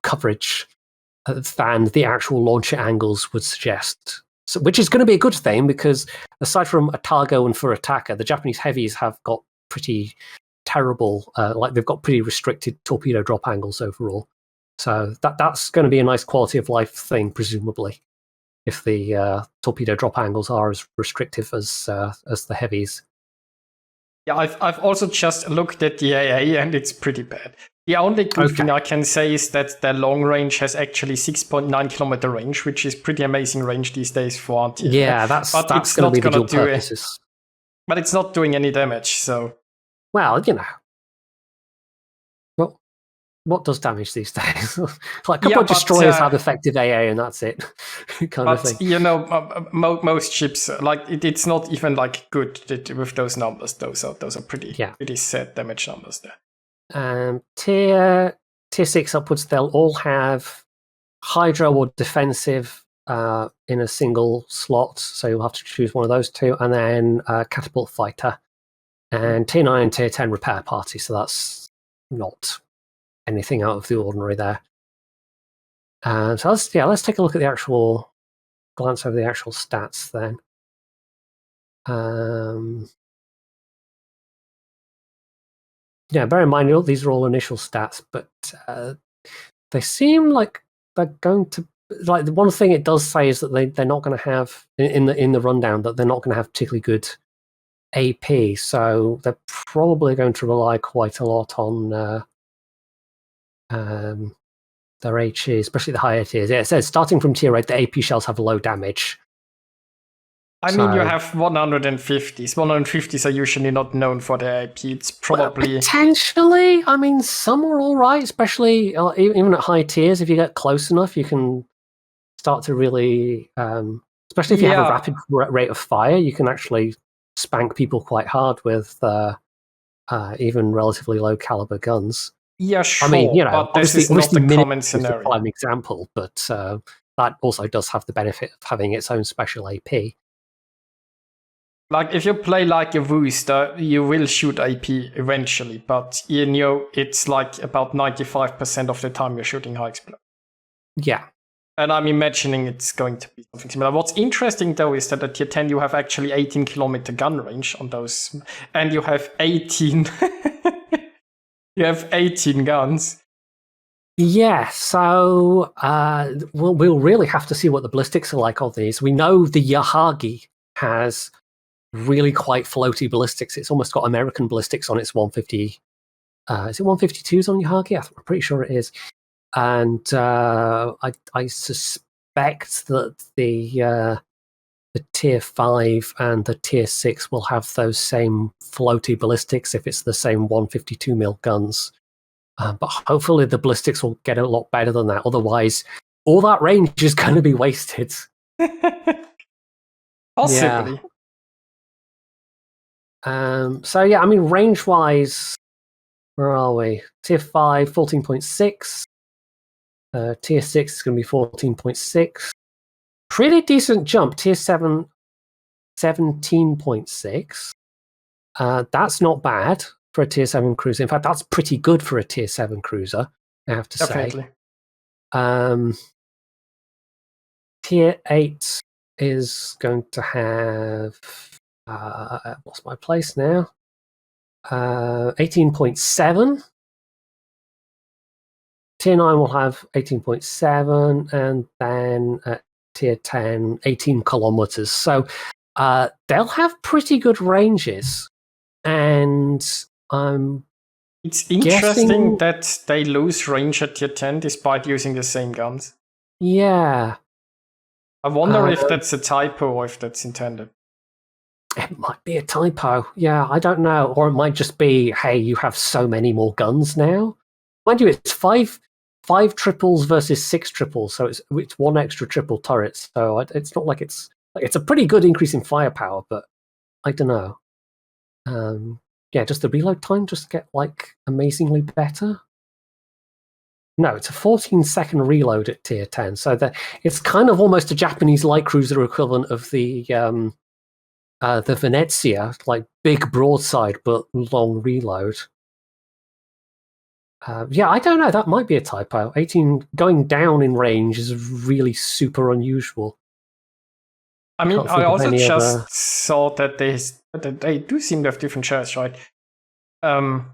coverage than the actual launcher angles would suggest. So, which is going to be a good thing, because aside from Atago and Furataka, the Japanese heavies have got pretty terrible, they've got pretty restricted torpedo drop angles overall. So that's going to be a nice quality of life thing, presumably, if the torpedo drop angles are as restrictive as the heavies. Yeah, I've also just looked at the AA, and it's pretty bad. The only good thing I can say is that the long range has actually 6.9 kilometer range, which is pretty amazing range these days for anti. Yeah, that's going to be the dual purposes. But it's not doing any damage, so. Well, what does damage these days? Like a couple of destroyers have effective AA, and that's it, kind of thing. Most ships, like it's not even like good with those numbers. Those are pretty set damage numbers there. Tier 6 upwards, they'll all have Hydro or defensive in a single slot, so you'll have to choose one of those two, and then Catapult Fighter, and Tier 9 and Tier 10 Repair Party, so that's not anything out of the ordinary there. So let's take a look at the actual, glance over the actual stats then. Bear in mind, these are all initial stats, but they seem like they're going to, like, the one thing it does say is that they're not going to have, in the rundown, that they're not going to have particularly good AP, so they're probably going to rely quite a lot on their HE, especially the higher tiers. Yeah, it says starting from tier 8, the AP shells have low damage. I mean, you have 150s. 150s are usually not known for their AP. It's probably... potentially. I mean, some are all right, especially even at high tiers. If you get close enough, you can start to really... especially if you have a rapid rate of fire, you can actually spank people quite hard with even relatively low caliber guns. Yeah, sure. I mean, but this is not the common scenario. Is the prime example, but that also does have the benefit of having its own special AP. Like, if you play like a Wooster, you will shoot AP eventually, but it's like about 95% of the time you're shooting high explosive. Yeah. And I'm imagining it's going to be something similar. What's interesting, though, is that at tier 10 you have actually 18 kilometer gun range on those, and you have 18. You have 18 guns. Yeah, so we'll really have to see what the ballistics are like on these. We know the Yahagi has really quite floaty ballistics. It's almost got American ballistics on its 150. Is it 152s on Yahagi? I'm pretty sure it is. And I suspect that the tier 5 and the tier 6 will have those same floaty ballistics if it's the same 152 mil guns. But hopefully the ballistics will get a lot better than that. Otherwise, all that range is going to be wasted. Possibly. Yeah. I mean, range-wise, where are we? Tier 5, 14.6. Tier 6 is going to be 14.6. Pretty decent jump. Tier 7, 17.6. That's not bad for a Tier 7 cruiser. In fact, that's pretty good for a Tier 7 cruiser, I have to say. Tier 8 is going to have... what's my place now? 18.7. Tier 9 will have 18.7, and then at Tier 10, 18 kilometers. So they'll have pretty good ranges. And it's interesting that they lose range at Tier 10 despite using the same guns. Yeah. I wonder if that's a typo or if that's intended. It might be a typo. Yeah, I don't know. Or it might just be, hey, you have so many more guns now. Mind you, it's five triples versus 6 triples, so it's one extra triple turret. So it's not like it's a pretty good increase in firepower, but I don't know. Does the reload time just get like amazingly better? No, it's a 14-second reload at Tier 10, so it's kind of almost a Japanese light cruiser equivalent of the the Venezia, like big broadside but long reload. Yeah, I don't know. That might be a typo. 18 going down in range is really super unusual. I mean, Can't I think of also any just other. saw that they do seem to have different shells, right? No,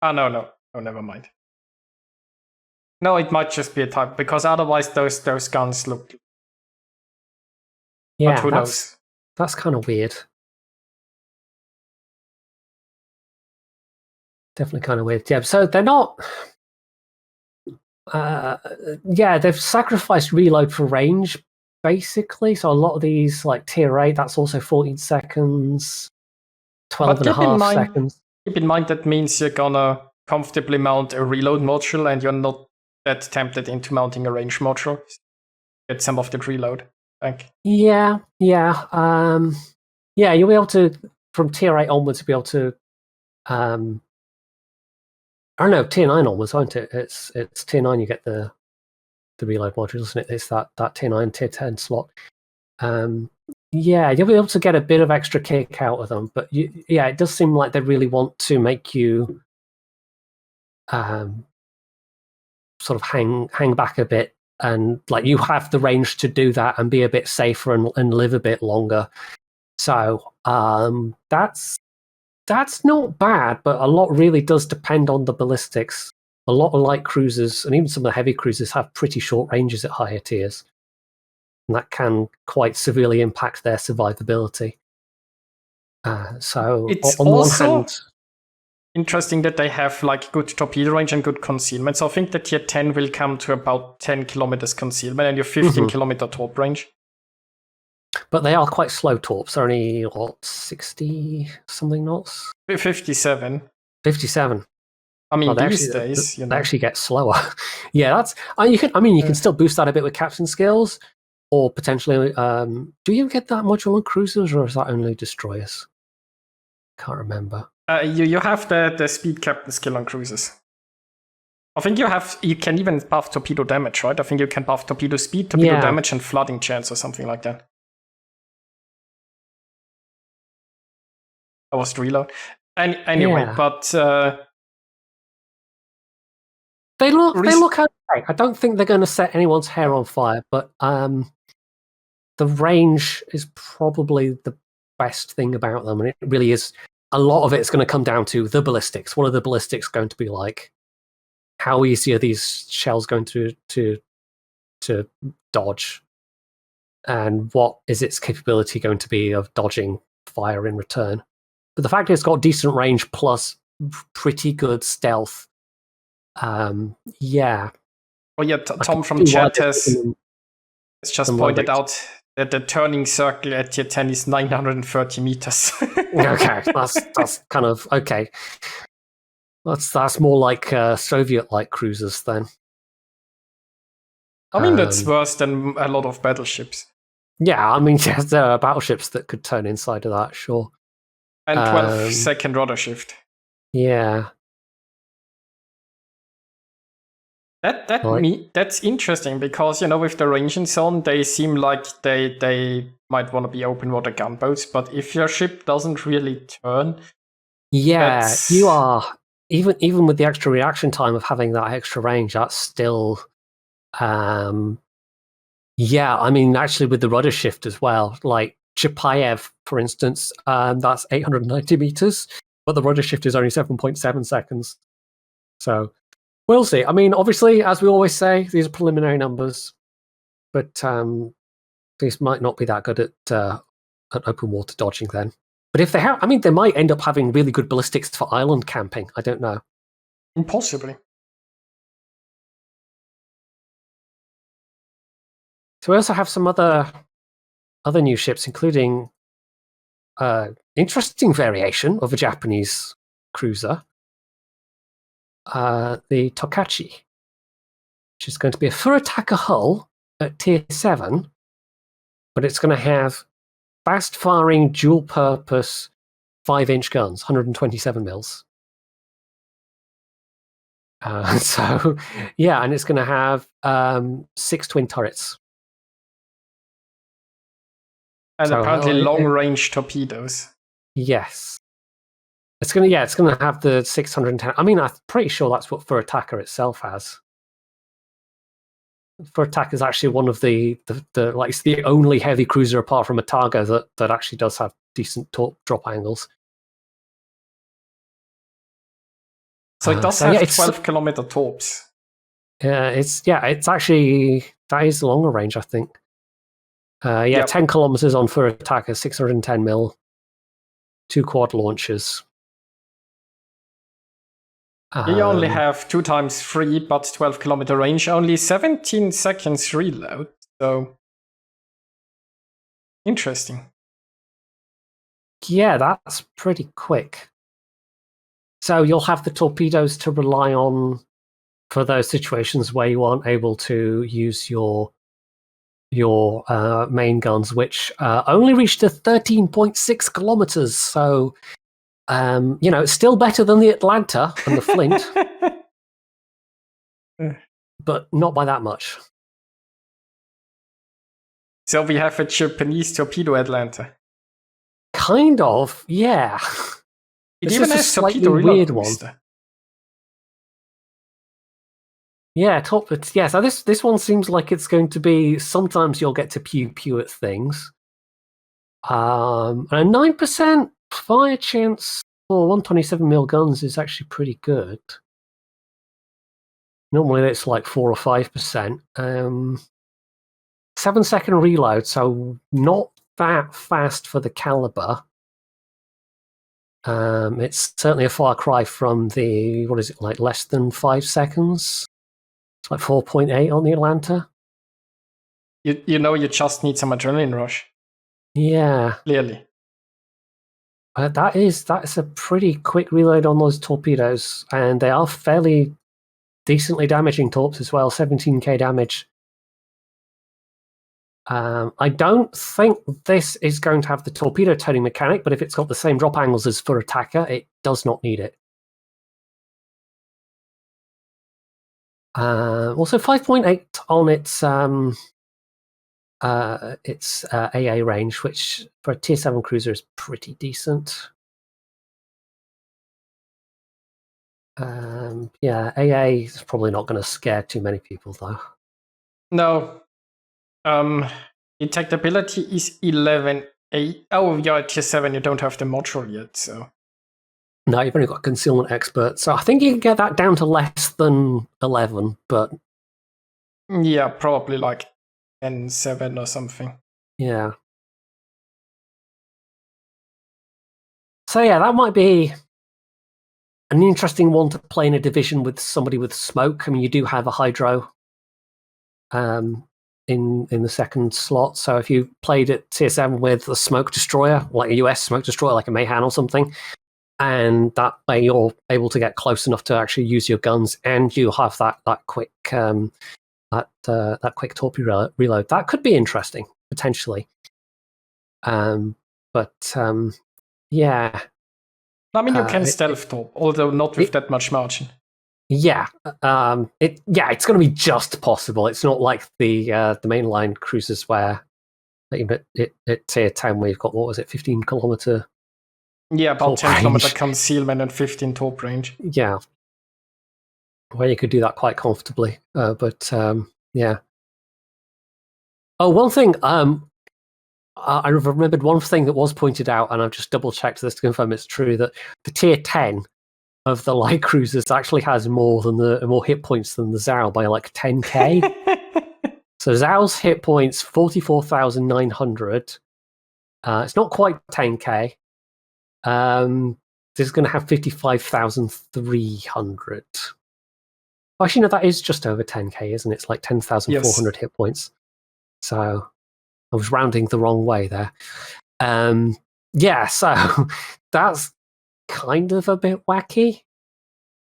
never mind. No, it might just be a type because otherwise those guns look. Yeah, but who knows? That's kind of weird. Definitely kind of weird. Yeah, so they're not. Yeah, they've sacrificed reload for range, basically. So a lot of these, like tier 8, that's also 14 seconds, 12 But and a half seconds. Keep in mind that means you're gonna comfortably mount a reload module and you're not that tempted into mounting a range module. Get some of the reload back. Yeah. Yeah, you'll be able to, from tier 8 onwards, be able to I don't know, tier 9 onwards, won't it? It's tier 9 you get the reload module, isn't it? It's that tier 9, tier 10 slot. Yeah, you'll be able to get a bit of extra kick out of them, but yeah, it does seem like they really want to make you sort of hang back a bit, and like you have the range to do that and be a bit safer and live a bit longer. So that's not bad, but a lot really does depend on the ballistics. A lot of light cruisers and even some of the heavy cruisers have pretty short ranges at higher tiers, and that can quite severely impact their survivability. So it's on also one hand, interesting that they have like good torpedo range and good concealment. So I think that tier 10 will come to about 10 kilometers concealment and your 15-kilometer torp range. But they are quite slow torps. They're only, 60 something knots? 57. 57. I mean, they these actually, days, they actually get slower. Yeah, that's. You can still boost that a bit with captain skills, or potentially. Do you get that module on cruisers, or is that only destroyers? Can't remember. You have the speed captain skill on cruisers. I think you can even buff torpedo damage, right? I think you can buff torpedo speed, torpedo damage, and flooding chance or something like that. I was reload. Anyway, Yeah. but they look okay. I don't think they're going to set anyone's hair on fire, but the range is probably the best thing about them, and it really is. A lot of it's going to come down to the ballistics. What are the ballistics going to be like? How easy are these shells going to dodge? And what is its capability going to be of dodging fire in return? But the fact it's got decent range plus pretty good stealth, yeah. Oh yeah, Tom from chat has just pointed out that the turning circle at tier 10 is 930 meters. Okay, that's kind of okay. That's more like Soviet-like cruisers then. I mean, that's worse than a lot of battleships. Yeah, I mean, yes, there are battleships that could turn inside of that, sure. And 12-second rudder shift. Yeah. That's interesting because, with the range and so on, they seem like they might want to be open water gunboats, but if your ship doesn't really turn, yeah, you are even with the extra reaction time of having that extra range, that's still yeah, I mean, actually with the rudder shift as well, like Chapayev, for instance, that's 890 meters, but the rudder shift is only 7.7 seconds. So we'll see. I mean, obviously, as we always say, these are preliminary numbers, but these might not be that good at open water dodging then. But if they have, I mean, they might end up having really good ballistics for island camping. I don't know. Impossibly. So we also have some other new ships, including interesting variation of a Japanese cruiser, the Tokachi, which is going to be a Furutaka hull at tier 7, but it's going to have fast-firing, dual-purpose 5-inch guns, 127 mils. So, yeah, and it's going to have 6 twin turrets. And So, apparently long-range torpedoes. Yes. It's gonna have the 610. I mean, I'm pretty sure that's what Fur Attacker itself has. Fur Attacker is actually one of the like it's the only heavy cruiser apart from Otago that actually does have decent drop angles. So it does have 12-kilometer torps. It's actually that is longer range, I think. 10 kilometers on Fur Attacker, 610 mil, 2 quad launchers. You only have 2x3, but 12-kilometer range, only 17 seconds reload. So interesting. Yeah, that's pretty quick. So you'll have the torpedoes to rely on for those situations where you aren't able to use your main guns, which only reach to 13.6 kilometers. So, it's still better than the Atlanta and the Flint, but not by that much. So we have a Japanese torpedo Atlanta. Kind of, yeah. It even has a torpedo weird one. Yeah, so this one seems like it's going to be. Sometimes you'll get to pew at things. And a 9% fire chance for 127mm guns is actually pretty good. Normally it's like 4 or 5%. 7-second reload, so not that fast for the caliber. It's certainly a far cry from the, what is it, like less than 5 seconds? It's like 4.8 on the Atlanta. You just need some adrenaline rush. Yeah. Clearly. That's a pretty quick reload on those torpedoes, and they are fairly decently damaging torps as well, 17k damage. I don't think this is going to have the torpedo turning mechanic, but if it's got the same drop angles as Fur Attacker, it does not need it. Also 5.8 on its AA range, which for a Tier 7 cruiser is pretty decent. AA is probably not going to scare too many people, though. No. Detectability is 11.8. Oh, you're at Tier 7, you don't have the module yet, so. No, you've only got Concealment Expert, so I think you can get that down to less than 11, but... Yeah, probably like 10.7 or something. Yeah. So yeah, that might be an interesting one to play in a division with somebody with smoke. I mean, you do have a hydro in the second slot, so if you played at Tier 7 with a smoke destroyer, like a US smoke destroyer, like a Mayhan or something, and that way you're able to get close enough to actually use your guns, and you have that quick that quick torpedo reload. That could be interesting potentially. Yeah. I mean, you can stealth torp, although not with that much margin. Yeah, it's going to be just possible. It's not like the mainline cruisers where at Tier 10 we've got, what was it, 15 kilometer. Yeah, about 10 kilometer concealment and 15 torp range. Yeah, where you could do that quite comfortably. Yeah. Oh, one thing. I remembered one thing that was pointed out, and I've just double checked this to confirm it's true, that the Tier 10 of the light cruisers actually has more hit points than the Zao by like 10k. So Zao's hit points 44,900. It's not quite 10k. This is going to have 55,300. Actually, no, that is just over 10k, isn't it? It's like 10,400 hit points. So I was rounding the wrong way there. So that's kind of a bit wacky.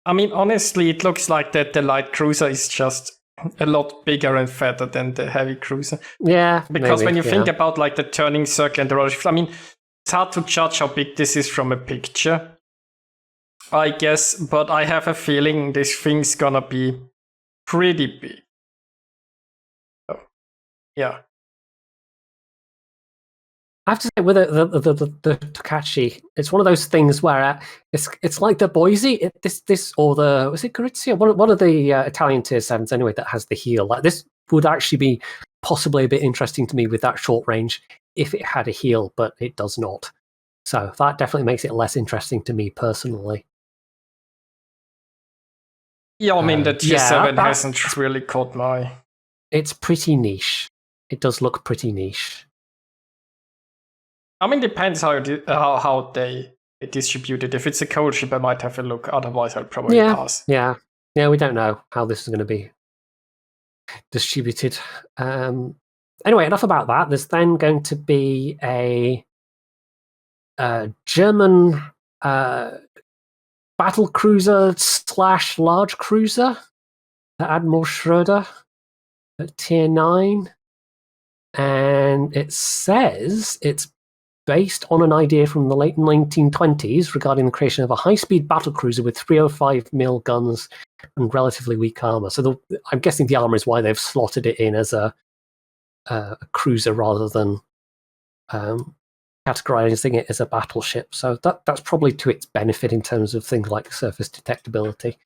I mean, honestly, it looks like that the light cruiser is just a lot bigger and fatter than the heavy cruiser. Yeah, because when you think about like the turning circle and the rotor shift, I mean, it's hard to judge how big this is from a picture, I guess, but I have a feeling this thing's gonna be pretty big. So, yeah. I have to say, with the Tokachi, it's one of those things where it's like the Boise, was it Gorizia? One of the Italian tier 7s anyway that has the heel. Like this would actually be possibly a bit interesting to me with that short range if it had a heel, but it does not. So that definitely makes it less interesting to me personally. Yeah, I mean, the tier 7 hasn't really caught my... It's pretty niche. It does look pretty niche. I mean, depends how they distribute it. If it's a cold ship, I might have a look. Otherwise, I'll probably pass. Yeah, we don't know how this is going to be distributed. Anyway, enough about that. There's then going to be a German battle cruiser / large cruiser, the Admiral Schroeder at tier 9. And it says it's based on an idea from the late 1920s regarding the creation of a high-speed battlecruiser with 305mm guns and relatively weak armor. So I'm guessing the armor is why they've slotted it in as a cruiser rather than categorizing it as a battleship. So that's probably to its benefit in terms of things like surface detectability.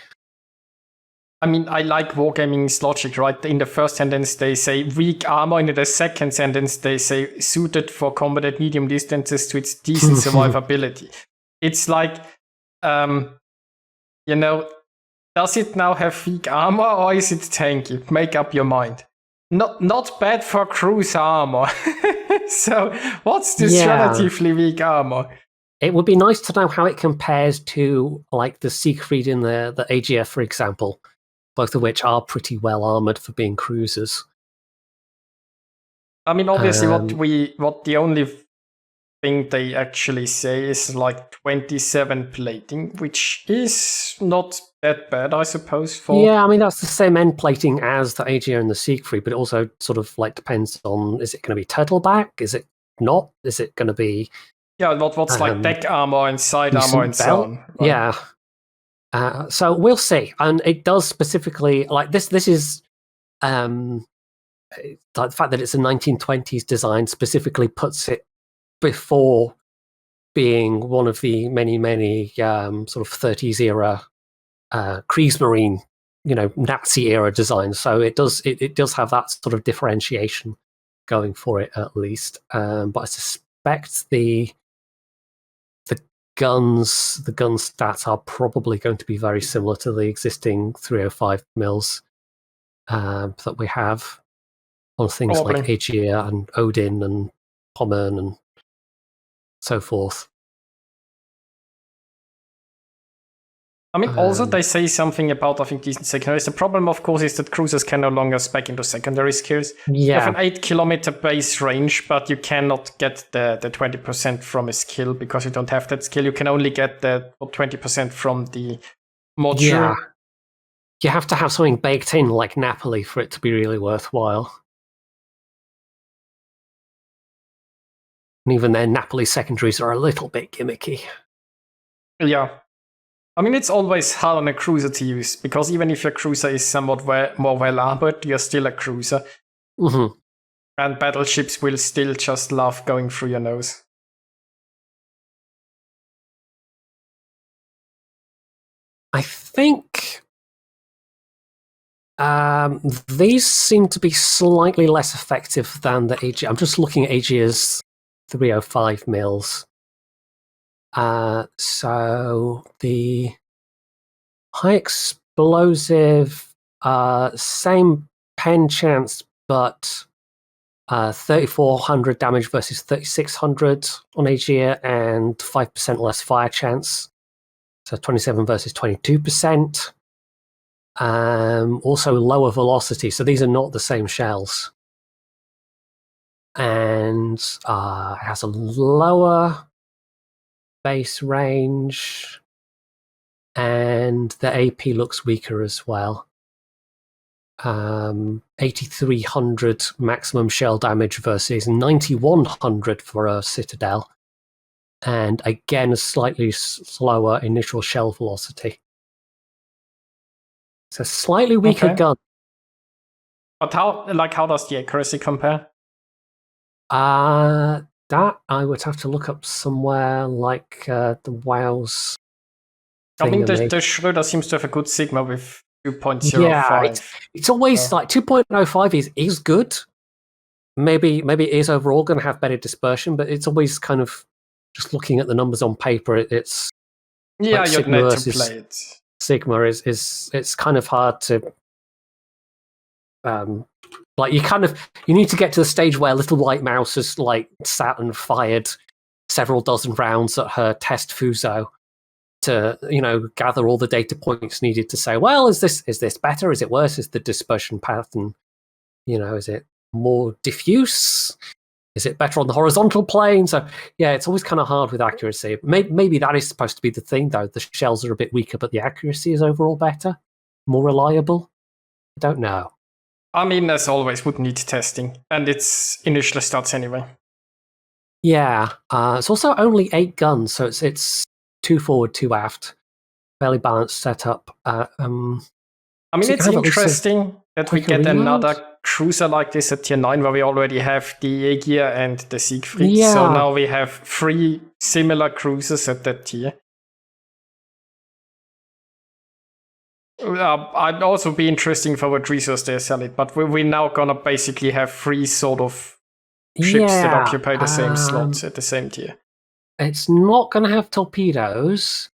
I mean, I like Wargaming's logic, right? In the first sentence, they say weak armor. In the second sentence, they say suited for combat at medium distances to its decent survivability. It's like, does it now have weak armor or is it tanky? Make up your mind. Not bad for cruise armor. So what's this relatively weak armor? It would be nice to know how it compares to like the Siegfried in the AGF, for example. Both of which are pretty well armored for being cruisers. I mean, obviously, what the only thing they actually say is like 27 plating, which is not that bad, I suppose. Yeah, I mean that's the same end plating as the AGR and the Siegfried, but it also sort of like depends on: is it going to be turtleback? Is it not? Is it going to be? Yeah, what's like deck armor and side armor and so on. Right? Yeah. So we'll see, and it does specifically like this. This is the fact that it's a 1920s design specifically puts it before being one of the many sort of 30s era Kriegsmarine, Nazi era designs. So it does have that sort of differentiation going for it at least. But I suspect the gun stats are probably going to be very similar to the existing 305 mils that we have on things like Aegir and Odin and Pommern and so forth. I mean, also they say something about, I think, decent secondaries. The problem, of course, is that cruisers can no longer spec into secondary skills. You have an 8-kilometer base range, but you cannot get the 20% from a skill because you don't have that skill. You can only get the 20% from the module. Yeah. You have to have something baked in like Napoli for it to be really worthwhile. And even then, Napoli secondaries are a little bit gimmicky. Yeah. I mean, it's always hard on a cruiser to use, because even if your cruiser is somewhat more well-armored, you're still a cruiser. Mm-hmm. And battleships will still just love going through your nose. I think these seem to be slightly less effective than the AG. I'm just looking at AG's 305 mils. So the high explosive, same pen chance, but 3,400 damage versus 3,600 on Aegir, and 5% less fire chance. So 27 versus 22%. Also lower velocity, so these are not the same shells. And it has a lower base range, and the AP looks weaker as well. 8,300 maximum shell damage versus 9,100 for a Citadel, and again a slightly slower initial shell velocity. It's a slightly weaker gun. But how does the accuracy compare? that, I would have to look up somewhere like the WoW's. I mean, the thingamay. Schroeder seems to have a good Sigma with 2.05. Yeah, it's always like 2.05 is good. Maybe it is overall going to have better dispersion, but it's always kind of just looking at the numbers on paper. It's yeah, like you'd Sigma need to versus play it. Sigma is it's kind of hard to like you need to get to the stage where Little White Mouse has like sat and fired several dozen rounds at her test Fuso to gather all the data points needed to say, well, is this better? Is it worse? Is the dispersion pattern, is it more diffuse? Is it better on the horizontal plane? So yeah, it's always kind of hard with accuracy. Maybe that is supposed to be the thing, though. The shells are a bit weaker, but the accuracy is overall better, more reliable. I don't know. I mean, as always, would need testing, and it's initial stats anyway. Yeah, it's also only 8 guns, so it's 2 forward, 2 aft, fairly balanced setup. I mean, it's interesting that we get another cruiser like this at tier 9, where we already have the Aegir and the Siegfried. Yeah. So now we have 3 similar cruisers at that tier. I'd also be interesting for what resource they sell it, but we're now gonna basically have 3 sort of ships that occupy the same slots at the same tier. It's not going to have torpedoes.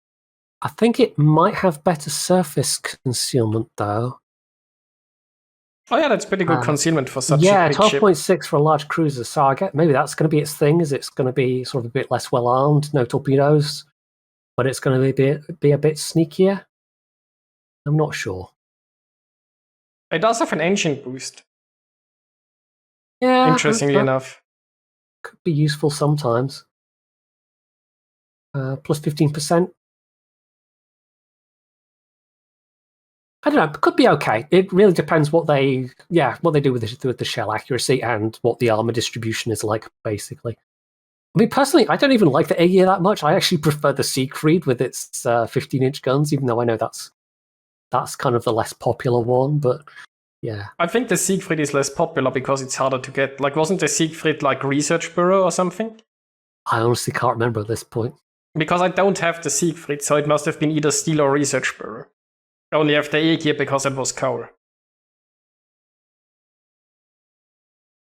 I think it might have better surface concealment, though. Oh yeah, that's pretty good concealment for such a big 12.6 for a large cruiser. So I get maybe that's going to be its thing. Is it's going to be sort of a bit less well armed, no torpedoes, but it's going to be a bit sneakier. I'm not sure. It does have an engine boost. Yeah, interestingly enough, could be useful sometimes. Plus 15%. I don't know. It could be okay. It really depends what they do with the shell accuracy and what the armor distribution is like. Basically, I mean, personally, I don't even like the Aegir that much. I actually prefer the Siegfried with its 15-inch guns, even though I know that's kind of the less popular one. But yeah, I think the Siegfried is less popular because it's harder to get. Like, wasn't the Siegfried like Research Bureau or something? I honestly can't remember at this point. Because I don't have the Siegfried, so it must have been either Steel or Research Bureau. I only have the Aegir because it was Cowl.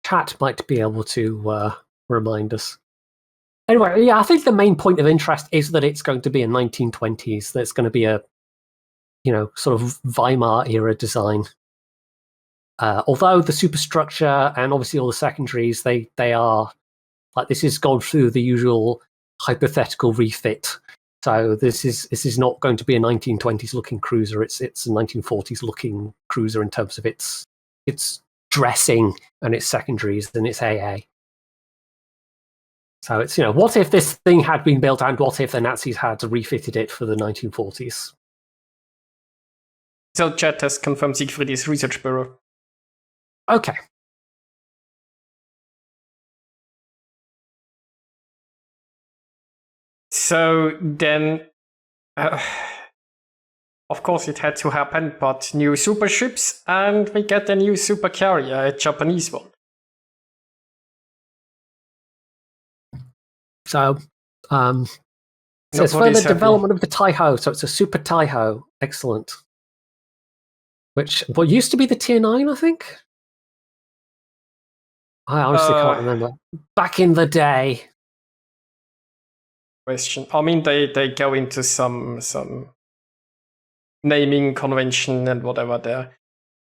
Chat might be able to remind us. Anyway, yeah, I think the main point of interest is that it's going to be a 1920s. That it's going to be a, sort of Weimar era design. Although the superstructure and obviously all the secondaries, they are like, this has gone through the usual hypothetical refit. So this is not going to be a 1920s looking cruiser. It's a 1940s looking cruiser in terms of its dressing and its secondaries and its AA. So it's, what if this thing had been built and what if the Nazis had refitted it for the 1940s? So chat has confirmed Siegfried is Research Bureau. Okay. So then, of course it had to happen, but new super ships, and we get a new super carrier, a Japanese one. So, it's further development of the Taiho, so it's a super Taiho. Excellent. Which, what used to be the Tier 9, I think? I honestly can't remember. Back in the day. Question. I mean, they go into some naming convention and whatever there.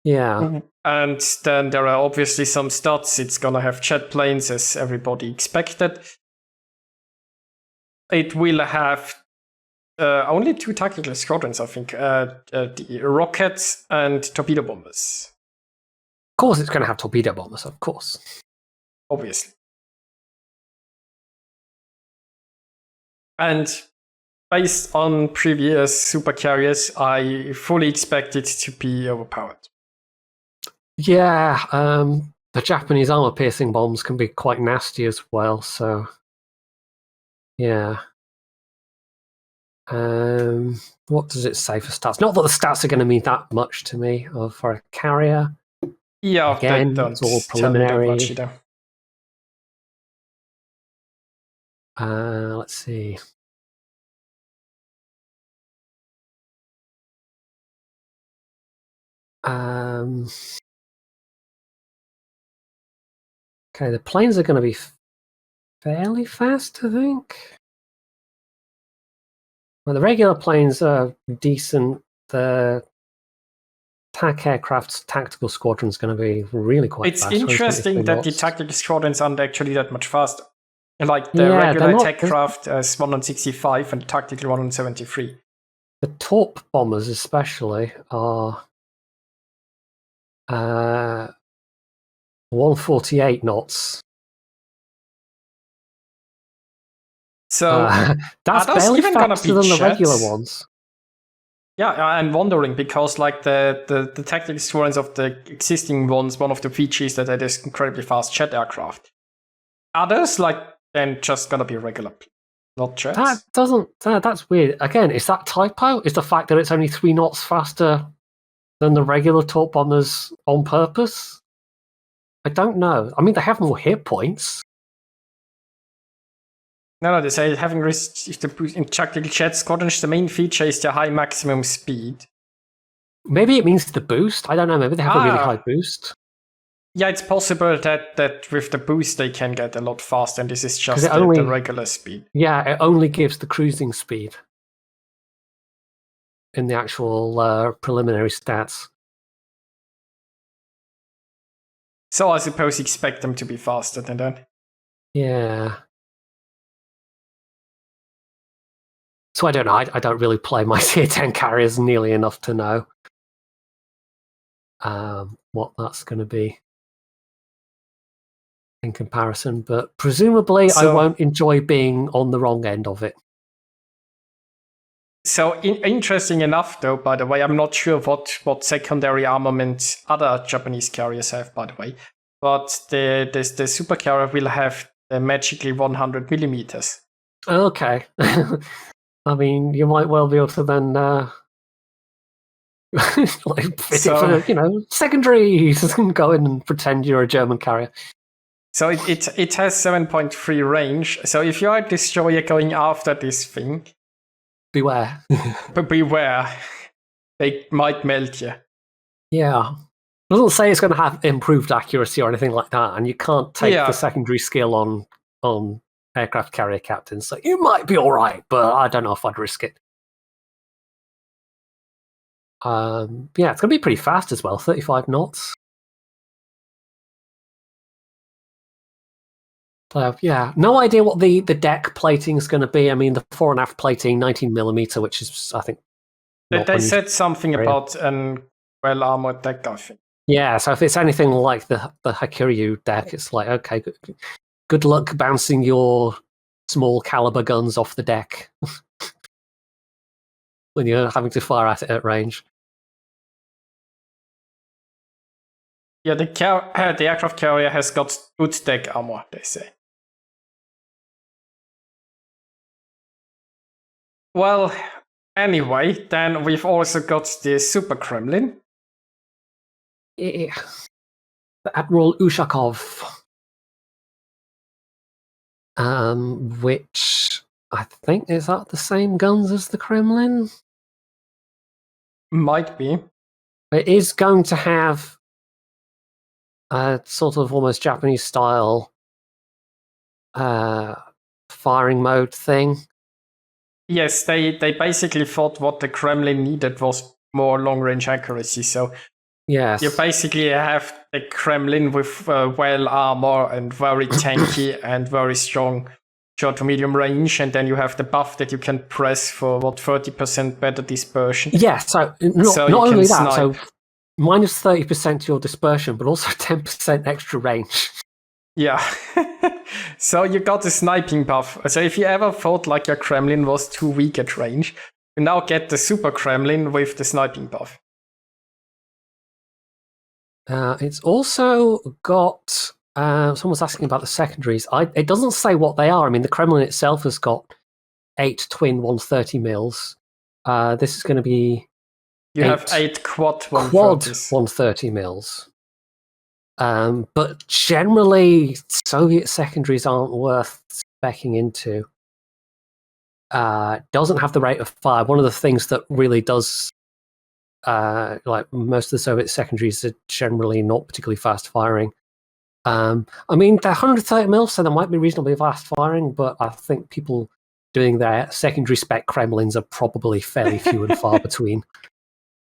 Yeah. And then there are obviously some stats. It's gonna have jet planes, as everybody expected. It will have only 2 tactical squadrons, I think. The rockets and torpedo bombers. Of course it's going to have torpedo bombers, of course. Obviously. And based on previous super carriers, I fully expect it to be overpowered. Yeah, the Japanese armor-piercing bombs can be quite nasty as well, so... Yeah. What does it say for stats? Not that the stats are going to mean that much to me, or for a carrier. Yeah, again, it's all preliminary. Let's see. Okay, the planes are going to be fairly fast, I think. Well, the regular planes are decent. The attack aircraft's tactical squadron is going to be really quite It's fast. interesting that the knots. tactical squadrons aren't actually that much faster. Like the Yeah, regular they're not- attack craft is 165 and the tactical 173. The torp bombers, especially, are 148 knots. So that's are those barely even gonna faster be than the regular jets? ones. Yeah, I'm wondering because like the tactical squadrons of the existing ones, one of the features that it is incredibly fast jet aircraft. Are those like then just gonna be regular, not jets? That doesn't. That's weird. Again, is that typo? Is the fact that it's only 3 knots faster than the regular torp bombers on purpose? I don't know. I mean, they have more hit points. No, they say having reached in tactical jet squadrons, the main feature is the high maximum speed. Maybe it means the boost. I don't know. Maybe they have a really high boost. Yeah, it's possible that with the boost they can get a lot faster, and this is just the regular speed. Yeah, it only gives the cruising speed in the actual preliminary stats. So I suppose expect them to be faster than that. Yeah. So I don't know. I don't really play my tier 10 carriers nearly enough to know what that's going to be in comparison. But presumably I won't enjoy being on the wrong end of it. So interesting enough, though, by the way, I'm not sure what secondary armament other Japanese carriers have, by the way. But the super carrier will have the magically 100 millimeters. Okay. I mean, you might well be able to then like fit it for, secondaries and go in and pretend you're a German carrier. So it has 7.3 range. So if you're a destroyer going after this thing, beware. But beware. They might melt you. Yeah. It doesn't say it's going to have improved accuracy or anything like that, and you can't take the secondary skill on aircraft carrier captains. So you might be all right, but I don't know if I'd risk it. Yeah, it's going to be pretty fast as well, 35 knots. So, yeah, no idea what the deck plating is going to be. I mean, the fore and aft plating, 19mm, which is, I think... They said something about an well-armored deck, I think. Yeah, so if it's anything like the Hakuryu deck, it's like, okay, good luck bouncing your small caliber guns off the deck when you're having to fire at it at range. Yeah, the aircraft carrier has got good deck armor, they say. Well, anyway, then we've also got the Super Kremlin. Yeah. The Admiral Ushakov. Which I think is that the same guns as the Kremlin? Might be. It is going to have a sort of almost Japanese style firing mode thing. Yes, they basically thought what the Kremlin needed was more long-range accuracy. So yes, you basically have the Kremlin with well armor and very tanky and very strong short to medium range, and then you have the buff that you can press for 30% better dispersion. Yeah, so not only that, so minus 30% to your dispersion, but also 10% extra range. Yeah. So you got the sniping buff. So if you ever thought like your Kremlin was too weak at range, you now get the Super Kremlin with the sniping buff. It's also got... someone's asking about the secondaries. It doesn't say what they are. I mean, the Kremlin itself has got 8 twin 130 mils. This is going to be... You have 8 quad 130 mils. But generally, Soviet secondaries aren't worth specking into doesn't have the rate of fire. One of the things that really does, like most of the Soviet secondaries are generally not particularly fast firing. I mean, they're 130 mil, so they might be reasonably fast firing, but I think people doing their secondary spec Kremlins are probably fairly few and far between.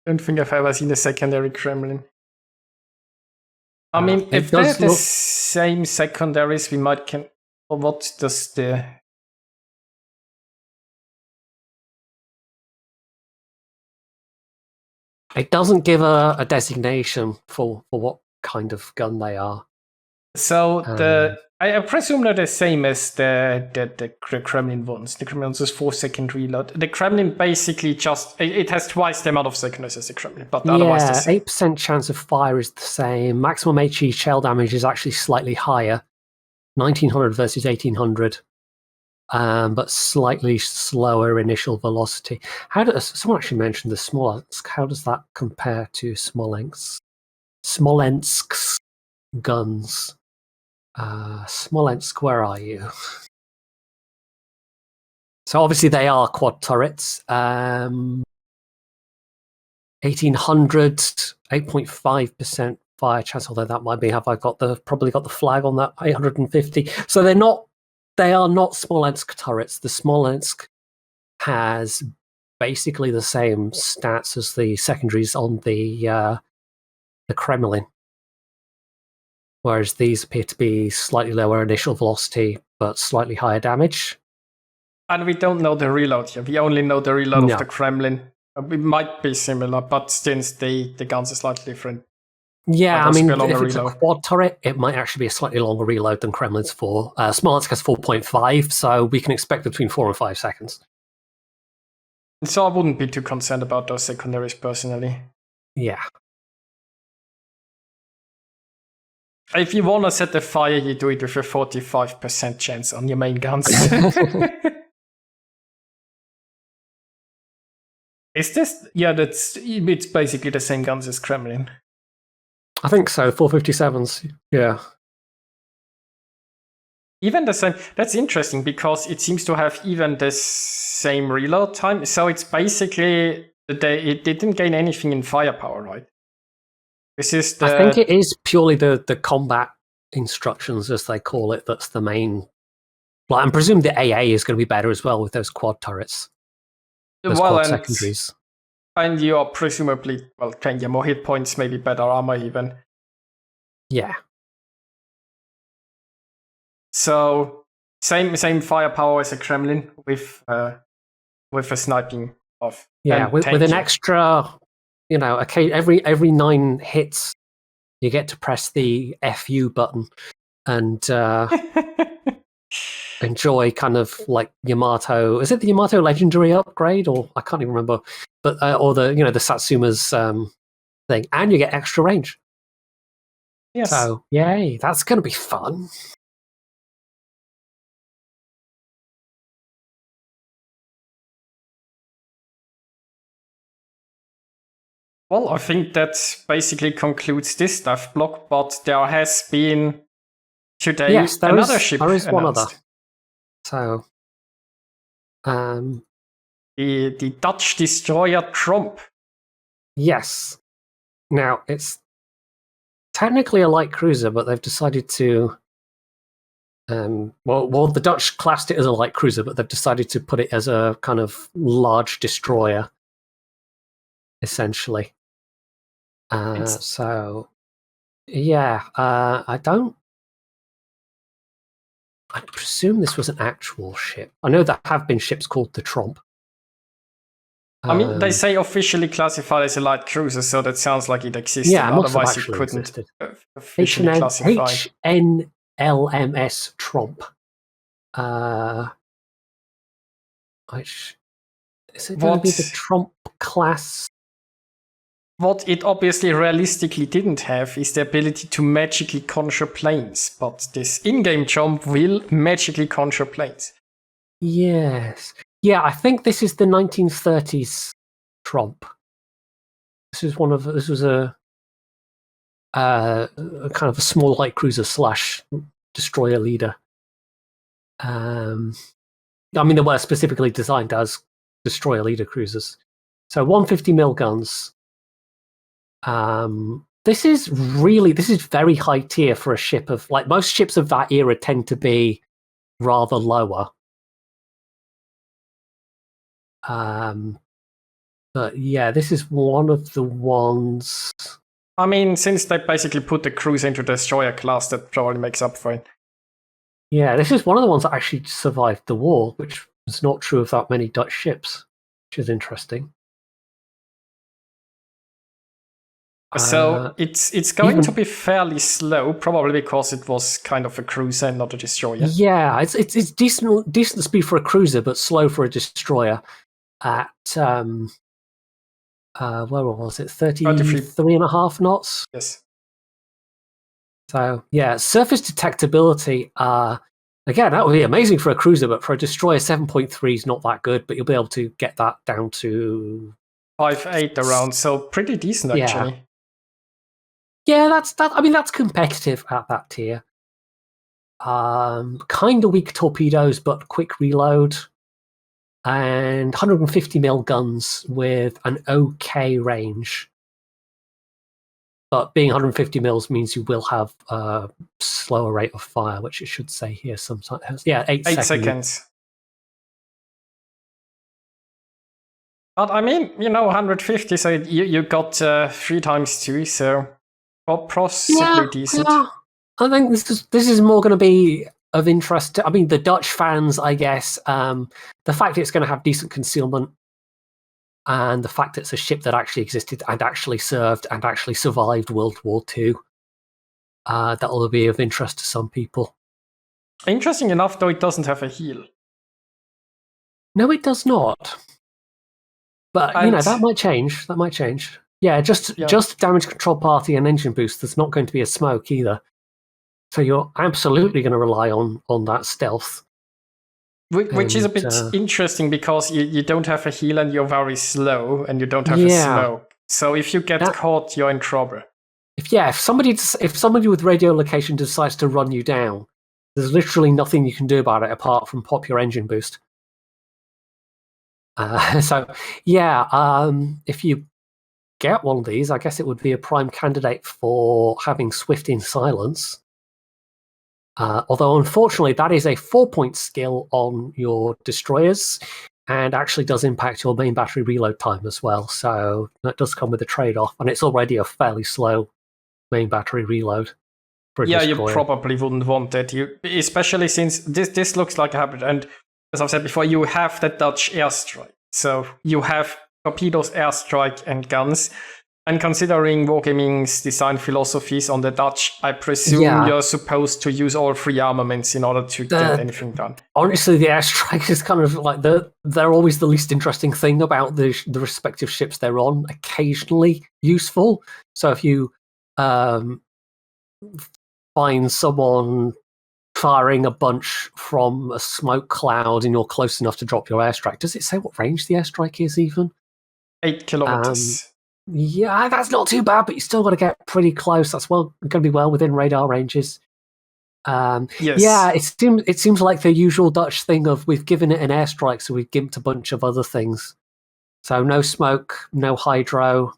I don't think I've ever seen a secondary Kremlin. I mean, if they're the same secondaries, we might or what does the... It doesn't give a designation for what kind of gun they are. So I presume they're the same as the Kremlin ones. The Kremlin ones is 4-second reload. The Kremlin basically it has twice the amount of secondaries as the Kremlin, but otherwise the same. 8% chance of fire is the same. Maximum HE shell damage is actually slightly higher, 1900 versus 1800, but slightly slower initial velocity. Someone actually mentioned the Smolensk? How does that compare to Smolensk's guns? Smolensk, where are you? So obviously they are quad turrets. 1800, 8.5% fire chance, although that might be, have I probably got the flag on that, 850. So they are not Smolensk turrets. The Smolensk has basically the same stats as the secondaries on the Kremlin. Whereas these appear to be slightly lower initial velocity, but slightly higher damage. And we don't know the reload here. We only know the reload of the Kremlin. It might be similar, but since the guns are slightly different. Yeah, I mean, if it's a quad turret, it might actually be a slightly longer reload than Kremlin's 4. Smolensk has 4.5, so we can expect between 4 and 5 seconds. So I wouldn't be too concerned about those secondaries personally. Yeah. If you want to set the fire, you do it with a 45% chance on your main guns. Is this? Yeah, it's basically the same guns as Kremlin. I think so, 457s, yeah. Even the same. That's interesting because it seems to have even the same reload time. So it's basically it didn't gain anything in firepower, right? This is I think it is purely the combat instructions, as they call it, that's the main. Like, I presume the AA is going to be better as well with those quad turrets. Those quad secondaries. And you are presumably, can get more hit points, maybe better armor even. Yeah. So same firepower as a Kremlin with a sniping off. Yeah, with an extra, every 9 hits, you get to press the FU button and enjoy kind of like Yamato. Is it the Yamato Legendary upgrade, or I can't even remember, but or the the Satsuma's thing, and you get extra range. Yes. So yay, that's going to be fun. Well, I think that basically concludes this stuff block, but there has been today another ship. There is announced. One other. So, the Dutch destroyer Trump. Yes. Now, it's technically a light cruiser, but they've decided to... the Dutch classed it as a light cruiser, but they've decided to put it as a kind of large destroyer, essentially. So, yeah, I presume this was an actual ship. I know there have been ships called the Trump. I mean, they say officially classified as a light cruiser, so that sounds like it existed. Yeah, otherwise it couldn't officially classify. HNLMS Trump. Is it going to be the Trump class? What it obviously realistically didn't have is the ability to magically conjure planes, but this in-game Trump will magically conjure planes. Yes. Yeah, I think this is the 1930s Trump. This was a kind of a small light cruiser / destroyer leader. I mean, they were specifically designed as destroyer leader cruisers. So 150mm guns. This is very high tier for a ship of, like, most ships of that era tend to be rather lower. But yeah, this is one of the ones. I mean, since they basically put the cruiser into the destroyer class, that probably makes up for it. Yeah, this is one of the ones that actually survived the war, which was not true of that many Dutch ships, which is interesting. So it's going to be fairly slow, probably because it was kind of a cruiser and not a destroyer. Yeah, it's decent speed for a cruiser, but slow for a destroyer. At where was it? 33.5 knots. Yes. So yeah, surface detectability. Again, that would be amazing for a cruiser, but for a destroyer, 7.3 is not that good. But you'll be able to get that down to 5.8 around, so pretty decent actually. Yeah, that's that. I mean, that's competitive at that tier. Kind of weak torpedoes, but quick reload, and 150mm guns with an okay range. But being 150 mils means you will have a slower rate of fire, which it should say here sometimes. Yeah, 8 seconds. But I mean, 150, so you got 3 times 2, so possibly decent. Yeah. I think this is more going to be of interest. I mean, the Dutch fans, I guess. The fact it's going to have decent concealment, and the fact it's a ship that actually existed and actually served and actually survived World War II, that will be of interest to some people. Interesting enough, though, it doesn't have a heel. No, it does not. But that might change. That might change. Yeah, just damage control party and engine boost. There's not going to be a smoke either. So you're absolutely going to rely on that stealth. Which is a bit interesting because you don't have a heel and you're very slow and you don't have a smoke. So if you get caught, you're in trouble. If somebody with radio location decides to run you down, there's literally nothing you can do about it apart from pop your engine boost. If you get one of these, I guess it would be a prime candidate for having swift in silence. Although, unfortunately, that is a 4-point skill on your destroyers and actually does impact your main battery reload time as well. So that does come with a trade-off, and it's already a fairly slow main battery reload for a destroyer. You probably wouldn't want that, especially since this looks like a hybrid. And as I've said before, you have the Dutch airstrike. So you have torpedoes, airstrike, and guns. And considering Wargaming's design philosophies on the Dutch, I presume you're supposed to use all 3 armaments in order to get anything done. Honestly, the airstrike is kind of like they're always the least interesting thing about the respective ships they're on. Occasionally useful. So if you find someone firing a bunch from a smoke cloud and you're close enough to drop your airstrike, does it say what range the airstrike is even? 8 kilometers. Yeah, that's not too bad, but you still got to get pretty close. That's going to be well within radar ranges. Yes. Yeah, it seems like the usual Dutch thing of we've given it an airstrike, so we've gimped a bunch of other things. So no smoke, no hydro,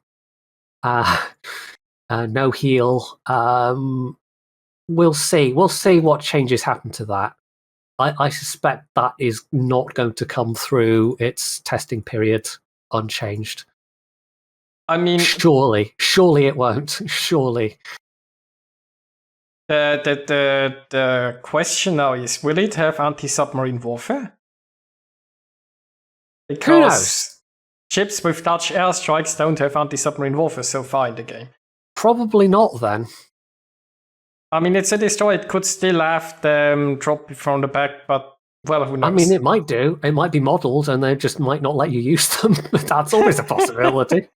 no heel. We'll see. We'll see what changes happen to that. I suspect that is not going to come through its testing period unchanged. I mean, surely it won't. Surely. The question now is, will it have anti-submarine warfare? Because ships with Dutch airstrikes don't have anti-submarine warfare so far in the game. Probably not, then. I mean, it's a destroyer. It could still have them drop from the back, but, well, who knows? I mean, it might do. It might be modelled, and they just might not let you use them. That's always a possibility.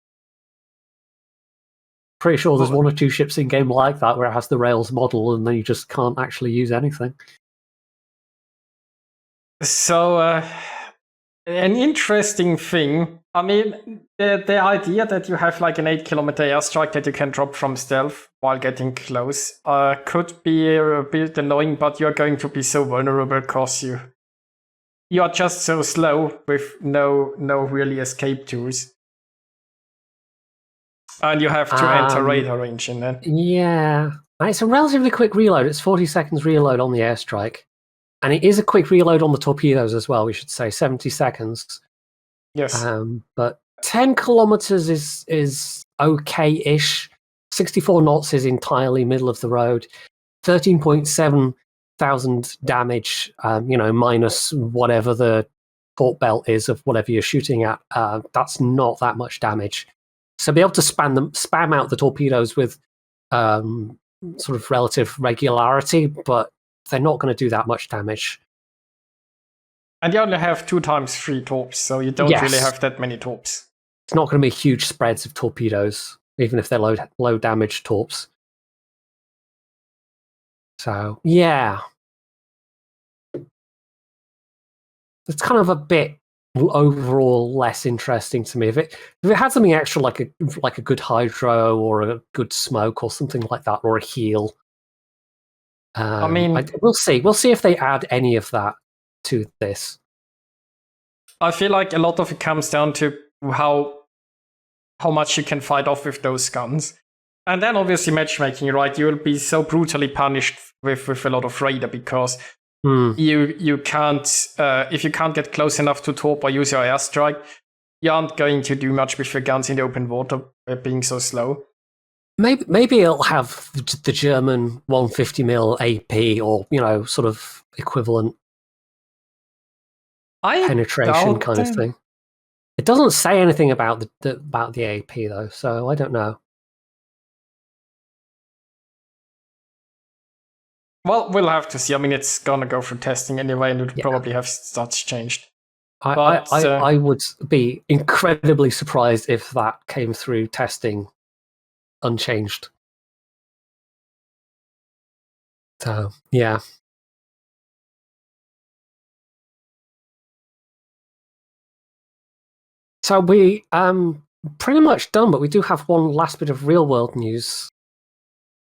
Pretty sure there's 1 or 2 ships in game like that where it has the rails model and then you just can't actually use anything. So, an interesting thing I mean, the idea that you have like an 8-kilometer airstrike that you can drop from stealth while getting close could be a bit annoying, but you're going to be so vulnerable because you are just so slow with no really escape tools. And you have to enter radar range in then. Yeah. It's a relatively quick reload. It's 40 seconds reload on the airstrike. And it is a quick reload on the torpedoes as well, we should say, 70 seconds. Yes. But 10 kilometers is okay-ish. 64 knots is entirely middle of the road. 13.7 thousand damage, minus whatever the port belt is of whatever you're shooting at. That's not that much damage. So be able to spam out the torpedoes with sort of relative regularity, but they're not going to do that much damage. And you only have 2 times 3 torps, so you don't really have that many torps. It's not going to be huge spreads of torpedoes, even if they're low damage torps. So, yeah. It's kind of a bit overall less interesting to me. If it had something extra like a good hydro or a good smoke or something like that, or a heal. I mean, we'll see. We'll see if they add any of that to this. I feel like a lot of it comes down to how much you can fight off with those guns. And then obviously matchmaking, right? You will be so brutally punished with a lot of radar because you can't, if you can't get close enough to torp or use your airstrike, you aren't going to do much with your guns in the open water being so slow. Maybe it'll have the German 150mm AP or, sort of equivalent penetration kind of thing. It doesn't say anything about the AP though, so I don't know. Well, we'll have to see. I mean, it's gonna go through testing anyway, and it'll probably have stats changed. I would be incredibly surprised if that came through testing unchanged. So, yeah. So we pretty much done, but we do have one last bit of real world news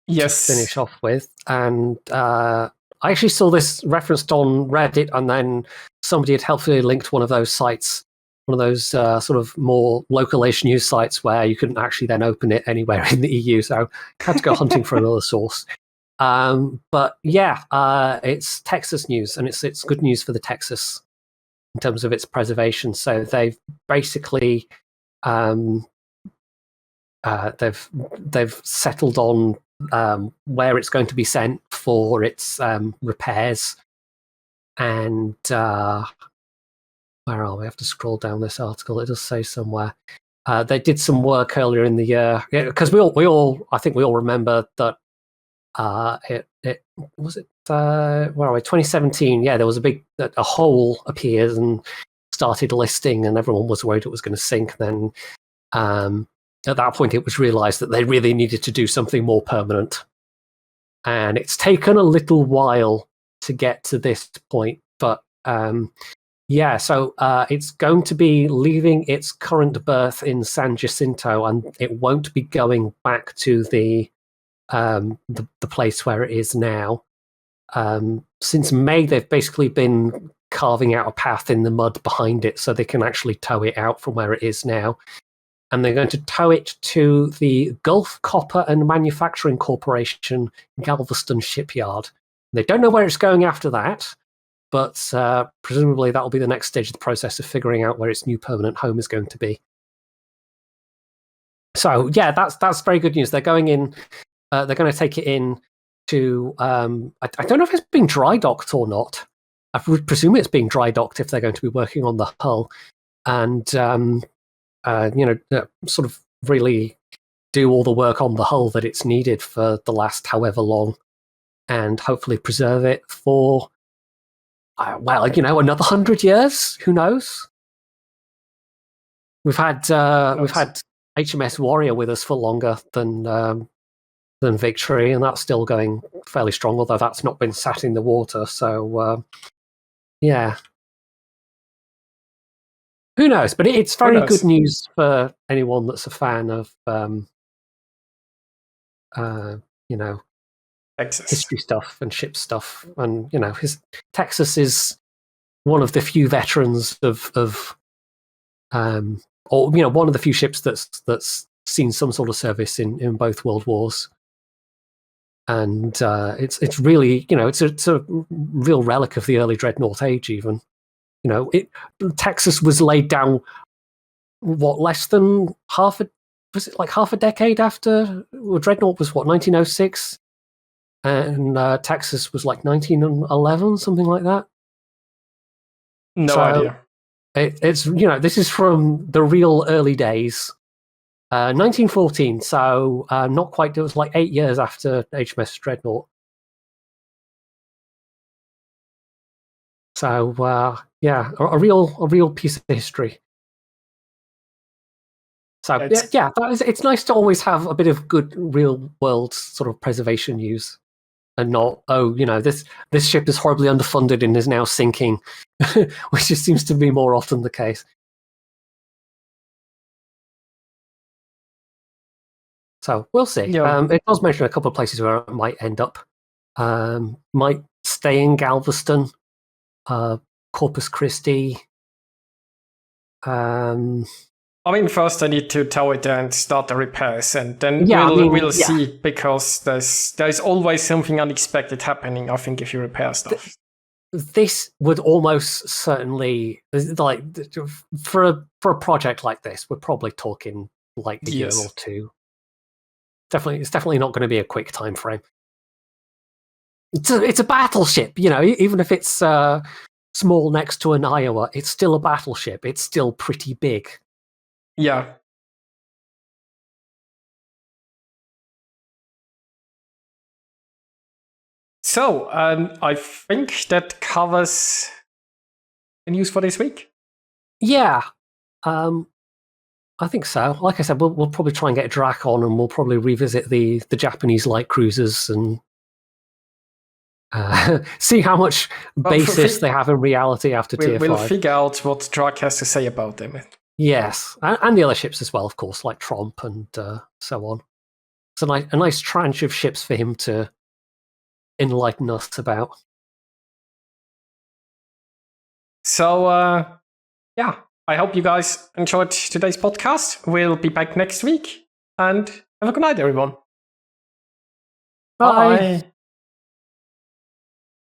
to finish off with. And I actually saw this referenced on Reddit, and then somebody had helpfully linked one of those sites, one of those sort of more local-ish news sites where you couldn't actually then open it anywhere in the EU. So I had to go hunting for another source. But yeah, it's Texas news, and it's good news for the Texas in terms of its preservation. So they've basically they've settled on where it's going to be sent for its repairs. And where are we? I have to scroll down this article. It does say somewhere. They did some work earlier in the year because I think we all remember that it was it where are we? 2017. Yeah, there was a hole appeared and started listing, and everyone was worried it was going to sink. Then at that point, it was realised that they really needed to do something more permanent, and it's taken a little while to get to this point. But yeah, so it's going to be leaving its current berth in San Jacinto, and it won't be going back to the place where it is now. Since May, they've basically been carving out a path in the mud behind it so they can actually tow it out from where it is now. And they're going to tow it to the Gulf Copper and Manufacturing Corporation Galveston shipyard. They don't know where it's going after that, but presumably that will be the next stage of the process of figuring out where its new permanent home is going to be. So yeah, that's very good news. They're going in. They're going to take it in to. I don't know if it's being dry docked or not. I would presume it's being dry docked if they're going to be working on the hull, and sort of really do all the work on the hull that it's needed for the last however long, and hopefully preserve it for another 100 years. Who knows? We've had HMS Warrior with us for longer than Victory, and that's still going fairly strong, although that's not been sat in the water. So yeah. Who knows? But it's very knows? good news for anyone that's a fan of, Texas. history stuff and ship stuff. And, Texas is one of the few veterans of one of the few ships that's seen some sort of service in both world wars. And it's really, it's a real relic of the early dreadnought age. Even, Texas was laid down less than half a decade after. Well, dreadnought was 1906, and Texas was like 1911, something like that. No idea. It's this is from the real early days. 1914, so not quite. It was like 8 years after HMS Dreadnought. So a real piece of history. So it's nice to always have a bit of good real world sort of preservation news, and not this ship is horribly underfunded and is now sinking, which just seems to be more often the case. So we'll see. Yeah. It does mention a couple of places where it might end up. Might stay in Galveston, Corpus Christi. First I need to tow it and start the repairs, and then we'll see, because there's always something unexpected happening, I think, if you repair stuff. This would almost certainly, like, for a project like this, we're probably talking like a year or two. It's definitely not going to be a quick time frame. It's a battleship, even if it's small next to an Iowa, it's still a battleship. It's still pretty big. Yeah. So, I think that covers the news for this week. Yeah. I think so. Like I said, we'll probably try and get Drac on, and we'll probably revisit the Japanese light cruisers and see how much basis they have in reality after Tier 5. We'll figure out what Drac has to say about them. Yes, and the other ships as well, of course, like Tromp and so on. It's a nice tranche of ships for him to enlighten us about. So, I hope you guys enjoyed today's podcast. We'll be back next week, and have a good night, everyone. Bye.